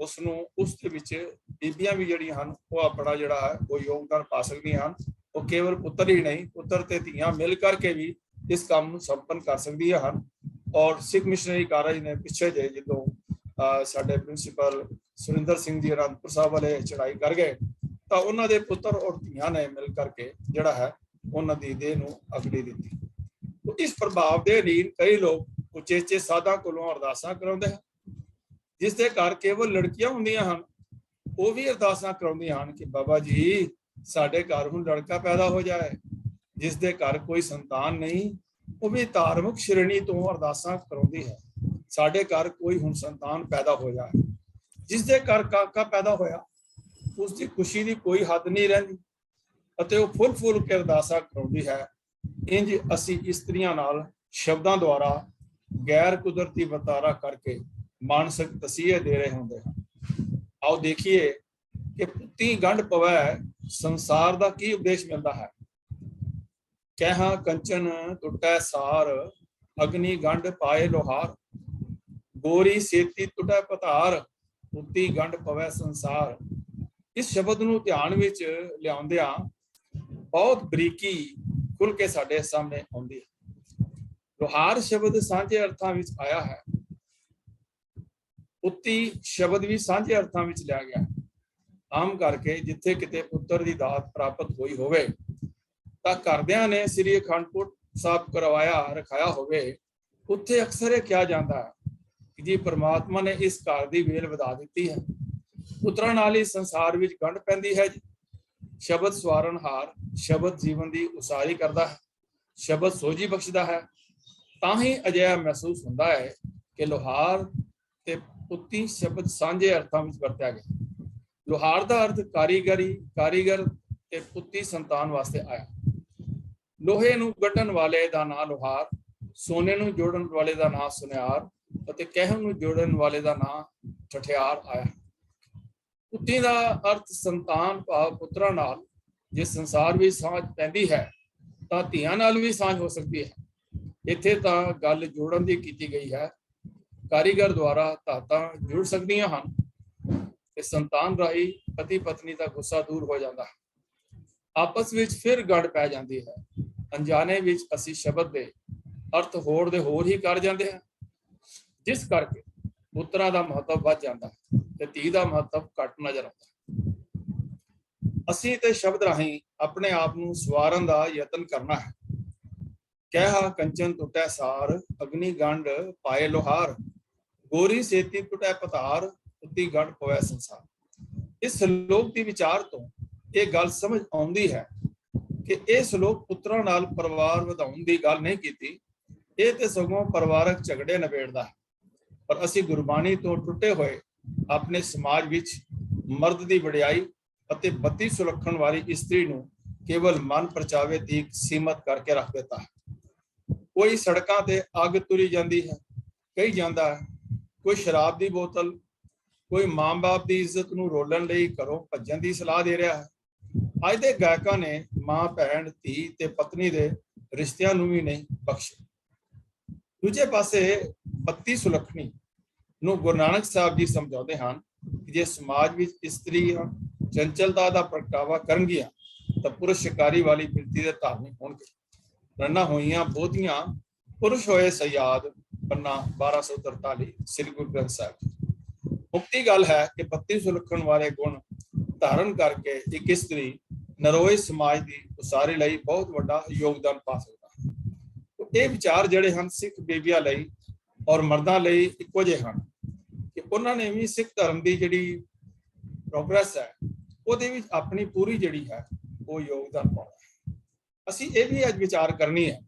ਉਸ ਦੇ ਵਿੱਚ ਬੀਬੀਆਂ ਵੀ ਜਿਹੜੀਆਂ ਹਨ ਉਹ ਆਪਣਾ ਜਿਹੜਾ ਹੈ ਉਹ ਯੋਗਦਾਨ ਪਾ ਸਕਦੀਆਂ ਹਨ। ਉਹ ਕੇਵਲ ਪੁੱਤਰ ਹੀ ਨਹੀਂ, ਪੁੱਤਰ ਤੇ ਧੀਆਂ ਮਿਲ ਕਰਕੇ ਵੀ ਇਸ ਕੰਮ ਨੂੰ ਸੰਪੰਨ ਕਰ ਸਕਦੀਆਂ ਹਨ। ਔਰ ਸਿੱਖ ਮਿਸ਼ਨਰੀ ਕਾਰਜ ਨੇ ਪਿੱਛੇ ਜੇ ਜਦੋਂ ਸਾਡੇ ਪ੍ਰਿੰਸੀਪਲ ਸੁਰਿੰਦਰ ਸਿੰਘ ਜੀ ਅਨੰਦਪੁਰ ਸਾਹਿਬ ਵਾਲੇ ਚੜਾਈ ਕਰ ਗਏ ਤਾਂ ਉਹਨਾਂ ਦੇ ਪੁੱਤਰ ਔਰ ਧੀਆਂ ਨੇ ਮਿਲ ਕਰਕੇ ਜਿਹੜਾ ਹੈ ਉਹਨਾਂ ਦੀ ਦੇਹ ਨੂੰ ਅਗੜੀ ਦਿੱਤੀ। ਇਸ ਪ੍ਰਭਾਵ ਦੇ ਅਧੀਨ ਕਈ ਲੋਕ ਉਚੇਚੇ ਸਾਧਾਂ ਕੋਲੋਂ ਅਰਦਾਸਾਂ ਕਰਾਉਂਦੇ ਹਨ। ਜਿਸ ਦੇ ਘਰ ਕੇਵਲ ਲੜਕੀਆਂ ਹੁੰਦੀਆਂ ਹਨ ਉਹ ਵੀ ਅਰਦਾਸਾਂ ਕਰਾਉਂਦੀਆਂ ਹਨ ਕਿ ਬਾਬਾ ਜੀ ਸਾਡੇ ਘਰ ਹੁਣ ਲੜਕਾ ਪੈਦਾ ਹੋ ਜਾਏ। ਜਿਸ ਦੇ ਘਰ ਕੋਈ ਸੰਤਾਨ ਨਹੀਂ ਉਹ ਵੀ ਧਾਰਮਿਕ ਸ਼੍ਰੇਣੀ ਤੋਂ ਅਰਦਾਸਾਂ ਕਰਾਉਂਦੀ ਹੈ, ਸਾਡੇ ਘਰ ਕੋਈ ਹੁਣ ਸੰਤਾਨ ਪੈਦਾ ਹੋ ਜਾਏ। ਜਿਸ ਦੇ ਘਰ ਕਾਕਾ ਪੈਦਾ ਹੋਇਆ ਉਸ ਦੀ ਖੁਸ਼ੀ ਦੀ ਕੋਈ ਹੱਦ ਨਹੀਂ ਰਹਿੰਦੀ। ਅਤੇ ਉਹ ਫੁੱਲ ਕੇ ਅਰਦਾਸਾਂ ਕਰਾਉਂਦੀ ਹੈ। ਇੰਜ ਅਸੀਂ ਇਸਤਰੀਆਂ ਨਾਲ ਸ਼ਬਦਾਂ ਦੁਆਰਾ ਗੈਰ ਕੁਦਰਤੀ ਵਰਤਾਰਾ ਕਰਕੇ ਮਾਨਸਿਕ ਤਸੀਹੇ ਦੇ ਰਹੇ ਹੁੰਦੇ ਹਨ। ਆਓ ਦੇਖੀਏ ਕਿ ਪੁੱਤੀ ਗੰਢ ਪਵੈ ਸੰਸਾਰ ਦਾ ਕੀ ਉਪਦੇਸ਼ ਮਿਲਦਾ ਹੈ। ਕਹਿਆ ਕੰਚਨ ਟੁੱਟੈ ਸਾਰ, ਅਗਨੀ ਗੰਢ ਪਾਏ ਲੋਹਾਰ, ਗੋਰੀ ਸੇਤੀ ਟੁੱਟੈ ਪਤਾਰ, ਪੁੱਤੀ ਗੰਢ ਪਵੈ ਸੰਸਾਰ। ਇਸ ਸ਼ਬਦ ਨੂੰ ਧਿਆਨ ਵਿੱਚ ਲਿਆਉਂਦਿਆਂ ਬਹੁਤ ਬਰੀਕੀ ਖੁੱਲ ਕੇ ਸਾਡੇ ਸਾਹਮਣੇ ਆਉਂਦੀ ਹੈ। ਲੋਹਾਰ ਸ਼ਬਦ ਸਾਂਝੇ ਅਰਥਾਂ ਵਿੱਚ ਆਇਆ ਹੈ। ਪੁੱਤੀ ਸ਼ਬਦ ਵੀ ਸਾਂਝੇ ਅਰਥਾਂ ਵਿੱਚ ਲਿਆ ਗਿਆ ਹੈ। ਆਮ ਕਰਕੇ ਜਿੱਥੇ ਕਿਤੇ ਪੁੱਤਰ ਦੀ ਦਾਤ ਪ੍ਰਾਪਤ ਹੋਈ ਹੋਵੇ ਤਾਂ ਘਰਦਿਆਂ ਨੇ ਸ੍ਰੀ ਅਖੰਡ ਸਾਹਿਬ ਰਖਾਇਆ ਹੋਵੇ, ਉੱਥੇ ਅਕਸਰ ਇਹ ਕਿਹਾ ਜਾਂਦਾ ਹੈ ਕਿ ਜੀ ਪਰਮਾਤਮਾ ਨੇ ਇਸ ਘਰ ਦੀ ਵੇਲ ਵਧਾ ਦਿੱਤੀ ਹੈ, ਪੁੱਤਰਾਂ ਨਾਲ ਹੀ ਸੰਸਾਰ ਵਿੱਚ ਗੰਢ ਪੈਂਦੀ ਹੈ ਜੀ। ਸ਼ਬਦ ਸਵਾਰਨਹਾਰ, ਸ਼ਬਦ ਜੀਵਨ ਦੀ ਉਸਾਰੀ ਕਰਦਾ ਹੈ, ਸ਼ਬਦ ਸੋਝੀ ਬਖਸ਼ਦਾ ਹੈ। ਤਾਂ ਹੀ ਅਜਿਹਾ ਮਹਿਸੂਸ ਹੁੰਦਾ ਹੈ ਕਿ ਲੋਹਾਰ ਤੇ ਪੁੱਤੀ ਸ਼ਬਦ ਸਾਂਝੇ ਅਰਥਾਂ ਵਿੱਚ ਵਰਤਿਆ ਗਿਆ। ਲੋਹਾਰ ਦਾ ਅਰਥ ਕਾਰੀਗਰ ਤੇ ਪੁੱਤੀ ਸੰਤਾਨ ਵਾਸਤੇ ਆਇਆ। ਲੋਹੇ ਨੂੰ ਗੱਢਣ ਵਾਲੇ ਦਾ ਨਾਂ ਲੋਹਾਰ, ਸੋਨੇ ਨੂੰ ਜੋੜਨ ਵਾਲੇ ਦਾ ਨਾਂ ਸੁਨਿਆਰ ਅਤੇ ਕਹਿਣ ਨੂੰ ਜੋੜਨ ਵਾਲੇ ਦਾ ਨਾਂ ਠਠਿਆਰ ਆਇਆ। ਪੁੱਤੀ ਦਾ ਅਰਥ ਸੰਤਾਨ ਭਾਵ ਪੁੱਤਰਾਂ ਨਾਲ ਜੇ ਸੰਸਾਰ ਵਿੱਚ ਸਾਂਝ ਪੈਂਦੀ ਹੈ ਤਾਂ ਧੀਆਂ ਨਾਲ ਵੀ ਸਾਂਝ ਹੋ ਸਕਦੀ ਹੈ। ਇੱਥੇ ਤਾਂ ਗੱਲ ਜੋੜਨ ਦੀ ਕੀਤੀ ਗਈ ਹੈ। ਕਾਰੀਗਰ ਦੁਆਰਾ ਧਾਤਾਂ ਜੁੜ ਸਕਦੀਆਂ ਹਨ ਤੇ ਸੰਤਾਨ ਰਾਹੀਂ ਪਤੀ ਪਤਨੀ ਦਾ ਗੁੱਸਾ ਦੂਰ ਹੋ ਜਾਂਦਾ ਹੈ। ਆਪਸ ਵਿੱਚ ਫਿਰ ਗੰਢ ਪੈ ਜਾਂਦੀ ਹੈ। ਅਣਜਾਣੇ ਵਿੱਚ ਅਸੀਂ ਸ਼ਬਦ ਦੇ ਅਰਥ ਹੋਰ ਦੇ ਹੋਰ ਹੀ ਕਰ ਜਾਂਦੇ ਹਾਂ, ਜਿਸ ਕਰਕੇ ਪੁੱਤਰਾਂ ਦਾ ਮਹੱਤਵ ਵੱਧ ਜਾਂਦਾ ਹੈ ਤੇ ਧੀ ਦਾ ਮਹੱਤਵ ਘੱਟ ਨਜ਼ਰ ਆਉਂਦਾ ਹੈ। ਅਸੀਂ ਤੇ ਸ਼ਬਦ ਰਾਹੀਂ ਆਪਣੇ ਆਪ ਨੂੰ ਸਵਾਰਨ ਦਾ ਯਤਨ ਕਰਨਾ ਹੈ। ਕਹਿਆ ਕੰਚਨ ਟੁੱਟੈ ਸਾਰ, ਅਗਨੀ ਗੰਢ ਪਾਏ ਲੋਹਾਰ, ਗੋਰੀ ਸੇਤੀ ਟੁੱਟੈ ਪਤਾਰ, ਪੁੱਤੀ ਗੰਢ ਪਵੈ ਸੰਸਾਰ। ਇਸ ਸ਼ਲੋਕ ਦੀ ਵਿਚਾਰ ਤੋਂ ਇਹ ਗੱਲ ਸਮਝ ਆਉਂਦੀ ਹੈ ਕਿ ਇਹ ਸ਼ਲੋਕ ਪੁੱਤਰਾਂ ਨਾਲ ਪਰਿਵਾਰ ਵਧਾਉਣ ਦੀ ਗੱਲ ਨਹੀਂ ਕੀਤੀ, ਇਹ ਤੇ ਸਗੋਂ ਪਰਿਵਾਰਕ ਝਗੜੇ ਨਿਬੇੜਦਾ ਹੈ। ਪਰ ਅਸੀਂ ਗੁਰਬਾਣੀ ਤੋਂ ਟੁੱਟੇ ਹੋਏ ਆਪਣੇ ਸਮਾਜ ਵਿੱਚ ਮਰਦ ਦੀ ਵਡਿਆਈ ਅਤੇ ਬੱਤੀ ਸੁਲੱਖਣ ਵਾਲੀ ਇਸਤਰੀ ਨੂੰ ਕੇਵਲ ਮਨ ਪਰਚਾਵੇ ਤੀਕ ਸੀਮਤ ਕਰਕੇ ਰੱਖ ਦਿੱਤਾ ਹੈ। ਕੋਈ ਸੜਕਾਂ ਤੇ ਅੱਗ ਤੁਰੀ ਜਾਂਦੀ ਹੈ, ਕਹੀ ਜਾਂਦਾ ਹੈ, ਕੋਈ ਸ਼ਰਾਬ ਦੀ ਬੋਤਲ, ਕੋਈ ਮਾਂ-ਬਾਪ ਦੀ ਇੱਜ਼ਤ ਨੂੰ ਰੋਲਣ ਲਈ ਘਰੋਂ ਭੱਜਣ ਦੀ ਸਲਾਹ ਦੇ ਰਿਹਾ ਹੈ। ਅੱਜ ਦੇ ਗਾਇਕਾਂ ਨੇ ਮਾਂ, ਭੈਣ, ਧੀ ਤੇ ਪਤਨੀ ਦੇ ਰਿਸ਼ਤਿਆਂ ਨੂੰ ਵੀ ਨਹੀਂ ਬਖਸ਼ਿਆ। ਦੂਜੇ ਪਾਸੇ ਬੱਤੀ ਸੁਲੱਖਣੀ ਨੂੰ ਗੁਰੂ ਨਾਨਕ ਸਾਹਿਬ ਜੀ ਸਮਝਾਉਂਦੇ ਹਨ ਕਿ ਜੇ ਸਮਾਜ ਵਿੱਚ ਇਸਤਰੀਆਂ ਚੰਚਲਤਾ ਦਾ ਪ੍ਰਗਟਾਵਾ ਕਰਨਗੀਆਂ ਤਾਂ ਪੁਰਸ਼ ਸ਼ਿਕਾਰੀ ਵਾਲੀ ਬਿਰਤੀ ਦੇ ਧਾਰਨੀ ਹੋਣਗੇ। ਰੰਨਾਂ ਹੋਈਆਂ ਬਹੁਤੀਆਂ ਪੁਰਸ਼ ਹੋਏ ਸਯਾਦ, ਪੰਨਾ 1243 ਸ੍ਰੀ ਗੁਰੂ ਗ੍ਰੰਥ ਸਾਹਿਬ। ਮੁਕਤੀ ਗੱਲ ਹੈ ਕਿ ਬੱਤੀ ਸੁਲੱਖਣ ਵਾਲੇ ਗੁਣ ਧਾਰਨ ਕਰਕੇ ਇੱਕ ਇਸਤਰੀ ਨਰੋਏ ਸਮਾਜ ਦੀ ਉਸਾਰੀ ਲਈ ਬਹੁਤ ਵੱਡਾ ਯੋਗਦਾਨ ਪਾ ਸਕਦਾ ਹੈ। ਇਹ ਵਿਚਾਰ ਜਿਹੜੇ ਹਨ ਸਿੱਖ ਬੀਬੀਆਂ ਲਈ ਔਰ ਮਰਦਾਂ ਲਈ ਇੱਕੋ ਜਿਹੇ ਹਨ ਕਿ ਉਹਨਾਂ ਨੇ ਵੀ ਸਿੱਖ ਧਰਮ ਦੀ ਜਿਹੜੀ ਪ੍ਰੋਗਰੈਸ ਹੈ ਉਹਦੇ ਵਿੱਚ ਆਪਣੀ ਪੂਰੀ ਜਿਹੜੀ ਹੈ ਉਹ ਯੋਗਦਾਨ ਪਾਉਣਾ ਹੈ। ਅਸੀਂ ਇਹ ਵੀ ਅੱਜ ਵਿਚਾਰ ਕਰਨੀ ਹੈ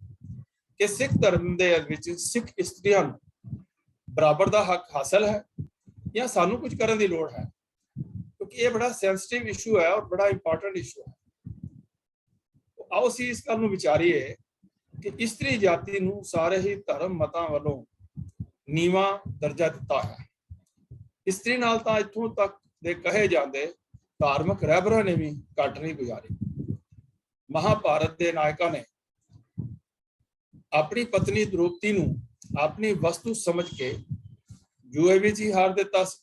ਕਿ ਸਿੱਖ ਧਰਮ ਦੇ ਵਿੱਚ ਸਿੱਖ ਇਸਤਰੀਆਂ ਨੂੰ ਬਰਾਬਰ ਦਾ ਹੱਕ ਹਾਸਲ ਹੈ ਜਾਂ ਸਾਨੂੰ ਕੁਝ ਕਰਨ ਦੀ ਲੋੜ ਹੈ, ਕਿਉਂਕਿ ਇਹ ਬੜਾ ਸੈਂਸਿਟਿਵ ਇਸ਼ੂ ਹੈ ਔਰ ਬੜਾ ਇੰਪੋਰਟੈਂਟ ਇਸ਼ੂ ਹੈ। ਆਓ ਅਸੀਂ ਇਸ ਗੱਲ ਨੂੰ ਵਿਚਾਰੀਏ ਕਿ ਇਸਤਰੀ ਜਾਤੀ ਨੂੰ ਸਾਰੇ ਹੀ ਧਰਮ ਮਤਾਂ ਵੱਲੋਂ ਨੀਵਾਂ ਦਰਜਾ ਦਿੱਤਾ ਹੈ। ਇਸਤਰੀ ਨਾਲ ਤਾਂ ਇੱਥੋਂ ਤੱਕ ਦੇ ਕਹੇ ਜਾਂਦੇ ਧਾਰਮਿਕ ਰਹਿਬਰਾਂ ਨੇ ਵੀ ਘੱਟ ਨਹੀਂ ਗੁਜ਼ਾਰੀ। ਮਹਾਭਾਰਤ ਦੇ ਨਾਇਕਾਂ ਨੇ ਆਪਣੀ ਪਤਨੀ ਦ੍ਰੋਪਦੀ ਨੂੰ ਆਪਣੀ ਵਸਤੂ ਸਮਝ ਕੇ ਜੂਏ ਵਿੱਚ ਹੀ ਹਾਰ ਦਿੱਤਾ ਸੀ।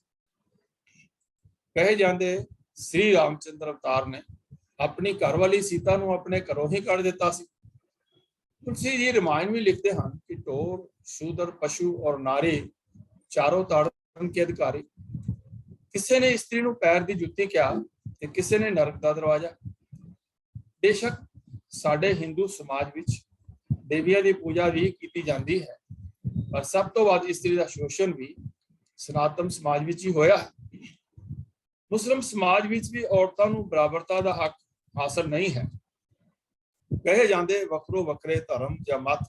ਕਹੇ ਜਾਂਦੇ ਸ੍ਰੀ ਰਾਮਚੰਦਰ ਅਵਤਾਰ ਨੇ ਆਪਣੀ ਘਰਵਾਲੀ ਸੀਤਾ ਨੂੰ ਆਪਣੇ ਘਰੋਂ ਹੀ ਕੱਢ ਦਿੱਤਾ ਸੀ। ਤੁਲਸੀ ਜੀ ਰਾਮਾਇਣ ਵੀ ਲਿਖਦੇ ਹਨ ਕਿ ਢੋਰ, ਸ਼ੂਦਰ, ਪਸ਼ੂ ਔਰ ਨਾਰੀ ਚਾਰੋਂ ਤਾੜਨ ਕੇ ਅਧਿਕਾਰੀ। ਕਿਸੇ ਨੇ ਇਸਤਰੀ ਨੂੰ ਪੈਰ ਦੀ ਜੁੱਤੀ ਕਿਹਾ ਤੇ ਕਿਸੇ ਨੇ ਨਰਕ ਦਾ ਦਰਵਾਜ਼ਾ। ਬੇਸ਼ੱਕ ਸਾਡੇ ਹਿੰਦੂ ਸਮਾਜ ਵਿੱਚ ਦੇਵੀਆਂ ਦੀ ਪੂਜਾ ਵੀ ਕੀਤੀ ਜਾਂਦੀ ਹੈ, ਪਰ ਸਭ ਤੋਂ ਵੱਧ ਇਸਤਰੀ ਦਾ ਸ਼ੋਸ਼ਣ ਵੀ ਸਨਾਤਨ ਸਮਾਜ ਵਿੱਚ ਹੀ ਹੋਇਆ ਹੈ। ਮੁਸਲਿਮ ਸਮਾਜ ਵਿੱਚ ਵੀ ਔਰਤਾਂ ਨੂੰ ਬਰਾਬਰਤਾ ਦਾ ਹੱਕ ਹਾਸਲ ਨਹੀਂ ਹੈ। ਕਹੇ ਜਾਂਦੇ ਵੱਖਰੋ ਵੱਖਰੇ ਧਰਮ ਜਾਂ ਮਤ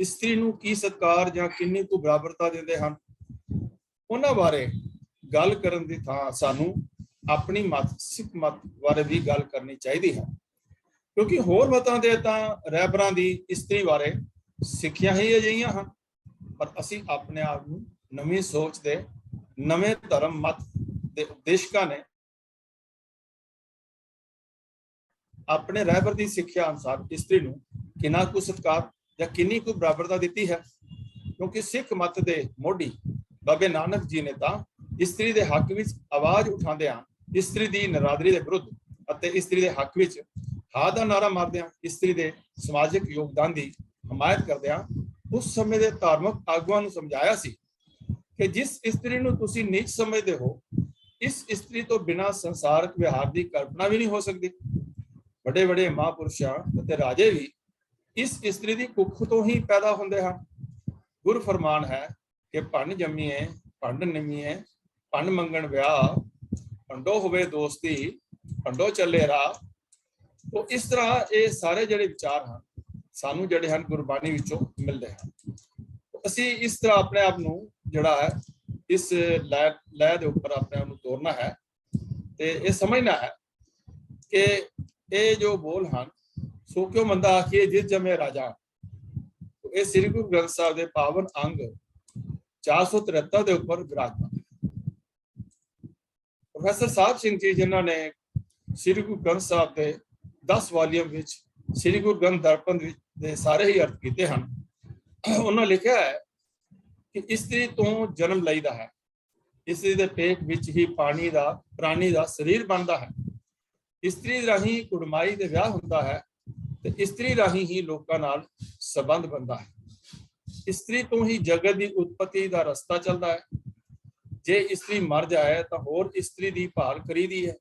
ਇਸਤਰੀ ਨੂੰ ਕੀ ਸਤਿਕਾਰ ਜਾਂ ਕਿੰਨੀ ਕੁ ਬਰਾਬਰਤਾ ਦਿੰਦੇ ਹਨ। ਉਹਨਾਂ ਬਾਰੇ ਗੱਲ ਕਰਨ ਦੀ ਥਾਂ ਸਾਨੂੰ ਆਪਣੀ ਮਤ ਸਿੱਖ ਮਤ ਬਾਰੇ ਵੀ ਗੱਲ ਕਰਨੀ ਚਾਹੀਦੀ ਹੈ। ਕਿਉਂਕਿ ਹੋਰ ਮਤਾਂ ਦੇ ਤਾਂ ਰਹਿਬਰਾਂ ਦੀ ਇਸਤਰੀ ਬਾਰੇ ਸਿੱਖਿਆ ਹੀ ਅਜਿਹੀਆਂ ਹਨ, ਪਰ ਅਸੀਂ ਆਪਣੇ ਆਪ ਨੂੰ ਨਵੀਂ ਸੋਚ ਦੇ ਨਵੇਂ ਧਰਮ ਮਤ ਦੇ ਉਪਦੇਸ਼ਕਾਂ ਨੇ ਆਪਣੇ ਰਹਿਬਰ ਦੀ ਸਿੱਖਿਆ ਅਨੁਸਾਰ ਇਸਤਰੀ ਨੂੰ ਕਿੰਨਾ ਕੁ ਸਤਿਕਾਰ ਜਾਂ ਕਿੰਨੀ ਕੁ ਬਰਾਬਰਤਾ ਦਿੱਤੀ ਹੈ। ਕਿਉਂਕਿ ਸਿੱਖ ਮਤ ਦੇ ਮੋਢੀ ਬਾਬੇ ਨਾਨਕ ਜੀ ਨੇ ਤਾਂ ਇਸਤਰੀ ਦੇ ਹੱਕ ਵਿੱਚ ਆਵਾਜ਼ ਉਠਾਉਂਦਿਆਂ ਇਸਤਰੀ ਦੀ ਨਰਾਦਰੀ ਦੇ ਵਿਰੁੱਧ ਅਤੇ ਇਸਤਰੀ ਦੇ ਹੱਕ ਵਿੱਚ ਹਾਂ ਦਾ ਨਾਰਾ ਮਾਰਦਿਆਂ ਇਸਤਰੀ ਦੇ ਸਮਾਜਿਕ ਯੋਗਦਾਨ ਦੀ ਹਮਾਇਤ ਕਰਦਿਆਂ ਉਸ ਸਮੇਂ ਦੇ ਧਾਰਮਿਕ ਆਗੂਆਂ ਨੂੰ ਸਮਝਾਇਆ ਸੀ ਕਿ ਜਿਸ ਇਸਤਰੀ ਨੂੰ ਤੁਸੀਂ ਨੀਚ ਸਮਝਦੇ ਹੋ, ਇਸ ਇਸਤਰੀ ਤੋਂ ਬਿਨਾਂ ਸੰਸਾਰਕ ਵਿਹਾਰ ਦੀ ਕਲਪਨਾ ਵੀ ਨਹੀਂ ਹੋ ਸਕਦੀ। ਵੱਡੇ ਵੱਡੇ ਮਹਾਂਪੁਰਸ਼ਾਂ ਅਤੇ ਰਾਜੇ ਵੀ ਇਸ ਇਸਤਰੀ ਦੀ ਕੁੱਖ ਤੋਂ ਹੀ ਪੈਦਾ ਹੁੰਦੇ ਹਨ। ਗੁਰ ਫਰਮਾਨ ਹੈ ਕਿ ਭੰਡ ਜੰਮੀਏ ਭੰਡ ਨਿਮੀਏ, ਭੰਡ ਮੰਗਣ ਵਿਆਹ, ਭੰਡੋ ਹੋਵੇ ਦੋਸਤੀ, ਭੰਡੋ ਚੱਲੇ ਰਾਹ। ਤੋ ਇਸ ਤਰ੍ਹਾਂ ਇਹ ਸਾਰੇ ਜਿਹੜੇ ਵਿਚਾਰ ਹਨ ਸਾਨੂੰ ਜਿਹੜੇ ਹਨ ਗੁਰਬਾਣੀ ਵਿੱਚੋਂ ਮਿਲਦੇ ਹਨ। ਅਸੀਂ ਇਸ ਤਰ੍ਹਾਂ ਆਪਣੇ ਆਪ ਨੂੰ ਜਿਹੜਾ ਹੈ ਇਸ ਲੈ ਦੇ ਉੱਪਰ ਆਪਣੇ ਆਪ ਨੂੰ ਤੋਰਨਾ ਹੈ ਤੇ ਇਹ ਸਮਝਣਾ ਹੈ ਕਿ ਇਹ ਜੋ ਬੋਲ ਹਨ ਸੋ ਕਿਉ ਮੰਦਾ ਆਖੀਏ ਜਿਸ ਜਮੇ ਰਾਜਾ। ਇਹ ਸ੍ਰੀ ਗੁਰੂ ਗ੍ਰੰਥ ਸਾਹਿਬ ਦੇ ਪਾਵਨ ਅੰਗ 473 ਦੇ ਉੱਪਰ ਵਿਰਾਜਮਾਨ। ਪ੍ਰੋਫੈਸਰ ਸਾਹਿਬ ਸਿੰਘ ਜੀ ਜਿਨ੍ਹਾਂ ਨੇ ਸ੍ਰੀ ਗੁਰੂ ਗ੍ਰੰਥ ਸਾਹਿਬ ਦੇ 10 ਵਾਲੀਅਮ ਵਿੱਚ ਸ੍ਰੀ ਗੁਰੂ ਗ੍ਰੰਥ ਦਰਪਣ ਦੇ ਸਾਰੇ ਹੀ ਅਰਥ ਕੀਤੇ ਹਨ, ਉਹਨਾਂ ਲਿਖਿਆ ਹੈ ਕਿ ਇਸਤਰੀ ਤੋਂ ਜਨਮ ਲਈਦਾ ਹੈ, ਇਸਤਰੀ ਦੇ ਪੇਟ ਵਿੱਚ ਹੀ ਪ੍ਰਾਣੀ ਦਾ ਸਰੀਰ ਬਣਦਾ ਹੈ, ਇਸਤਰੀ ਰਾਹੀਂ ਕੁੜਮਾਈ ਦੇ ਵਿਆਹ ਹੁੰਦਾ ਹੈ ਤੇ ਇਸਤਰੀ ਰਾਹੀਂ ਹੀ ਲੋਕਾਂ ਨਾਲ ਸੰਬੰਧ ਬਣਦਾ ਹੈ। ਇਸਤਰੀ ਤੋਂ ਹੀ ਜਗਤ ਦੀ ਉਤਪਤੀ ਦਾ ਰਸਤਾ ਚੱਲਦਾ ਹੈ। ਜੇ ਇਸਤਰੀ ਮਰ ਜਾਏ ਤਾਂ ਹੋਰ ਇਸਤਰੀ ਦੀ ਭਾਲ ਕਰੀਦੀ ਹੈ।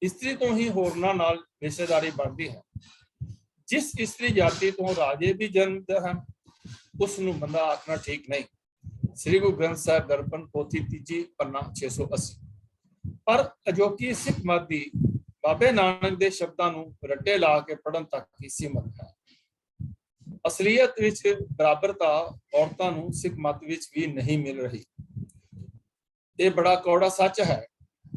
ਇਸਤਰੀ ਤੋਂ ਹੀ ਹੋਰਨਾਂ ਨਾਲ ਰਿਸ਼ਤੇਦਾਰੀ ਬਣਦੀ ਹੈ। ਜਿਸ ਇਸਤਰੀ ਜਾਤੀ ਤੋਂ ਰਾਜੇ ਵੀ ਜਨਮਦੇ ਹਨ ਉਸ ਨੂੰ ਬੰਦਾ ਆਖਣਾ ਠੀਕ ਨਹੀਂ। ਸ੍ਰੀ ਗੁਰੂ ਗ੍ਰੰਥ ਸਾਹਿਬ ਦਰਪਣ ਪੋਥੀ 3 ਪੰਨਾ 680। ਪਰ ਅਜੋਕੀ ਸਿੱਖ ਮਤ ਦੀ ਬਾਬੇ ਨਾਨਕ ਦੇ ਸ਼ਬਦਾਂ ਨੂੰ ਰੱਟੇ ਲਾ ਕੇ ਪੜਨ ਤੱਕ ਹੀ ਸੀਮਤ ਹੈ। ਅਸਲੀਅਤ ਵਿੱਚ ਬਰਾਬਰਤਾ ਔਰਤਾਂ ਨੂੰ ਸਿੱਖ ਮਤ ਵਿੱਚ ਵੀ ਨਹੀਂ ਮਿਲ ਰਹੀ। ਇਹ ਬੜਾ ਕੌੜਾ ਸੱਚ ਹੈ।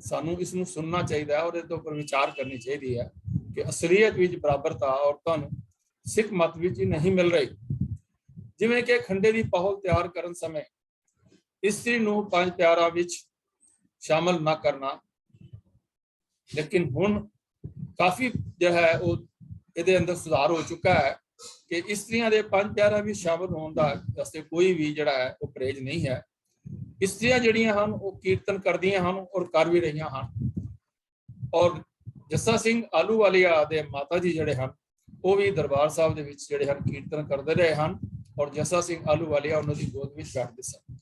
ਸਾਨੂੰ ਇਸ ਨੂੰ ਸੁਣਨਾ ਚਾਹੀਦਾ ਹੈ ਔਰ ਇਹਦੇ ਉੱਪਰ ਵਿਚਾਰ ਕਰਨੀ ਚਾਹੀਦੀ ਹੈ ਕਿ ਅਸਲੀਅਤ ਵਿੱਚ ਬਰਾਬਰਤਾ ਔਰਤਾਂ ਨੂੰ ਸਿੱਖ ਮਤ ਵਿੱਚ ਹੀ ਨਹੀਂ ਮਿਲ ਰਹੀ। ਜਿਵੇਂ ਕਿ ਖੰਡੇ ਦੀ ਪਹੁਲ ਤਿਆਰ ਕਰਨ ਸਮੇਂ ਇਸਤਰੀ ਨੂੰ 5 ਪਿਆਰਾਂ ਵਿੱਚ ਸ਼ਾਮਲ ਨਾ ਕਰਨਾ, ਲੇਕਿਨ ਹੁਣ ਕਾਫੀ ਜੋ ਹੈ ਉਹ ਇਹਦੇ ਅੰਦਰ ਸੁਧਾਰ ਹੋ ਚੁੱਕਾ ਹੈ ਕਿ ਇਸਤਰੀਆਂ ਦੇ 5 ਪਿਆਰਾਂ ਵਿੱਚ ਸ਼ਾਮਲ ਹੋਣ ਦਾ ਵਾਸਤੇ ਕੋਈ ਵੀ ਜਿਹੜਾ ਹੈ ਉਹ ਪਰਹੇਜ਼ ਨਹੀਂ ਹੈ। ਇਸਤਰੀਆਂ ਜਿਹੜੀਆਂ ਹਨ ਉਹ ਕੀਰਤਨ ਕਰਦੀਆਂ ਹਨ ਔਰ ਕਰ ਵੀ ਰਹੀਆਂ ਹਨ। ਔਰ ਜੱਸਾ ਸਿੰਘ ਆਹਲੂਵਾਲੀਆ ਦੇ ਮਾਤਾ ਜੀ ਜਿਹੜੇ ਹਨ ਉਹ ਵੀ ਦਰਬਾਰ ਸਾਹਿਬ ਦੇ ਵਿੱਚ ਜਿਹੜੇ ਹਨ ਕੀਰਤਨ ਕਰਦੇ ਰਹੇ ਹਨ ਔਰ ਜੱਸਾ ਸਿੰਘ ਆਹਲੂਵਾਲੀਆ ਉਹਨਾਂ ਦੀ ਗੋਦ ਵਿੱਚ ਬੈਠਦੇ ਸਨ।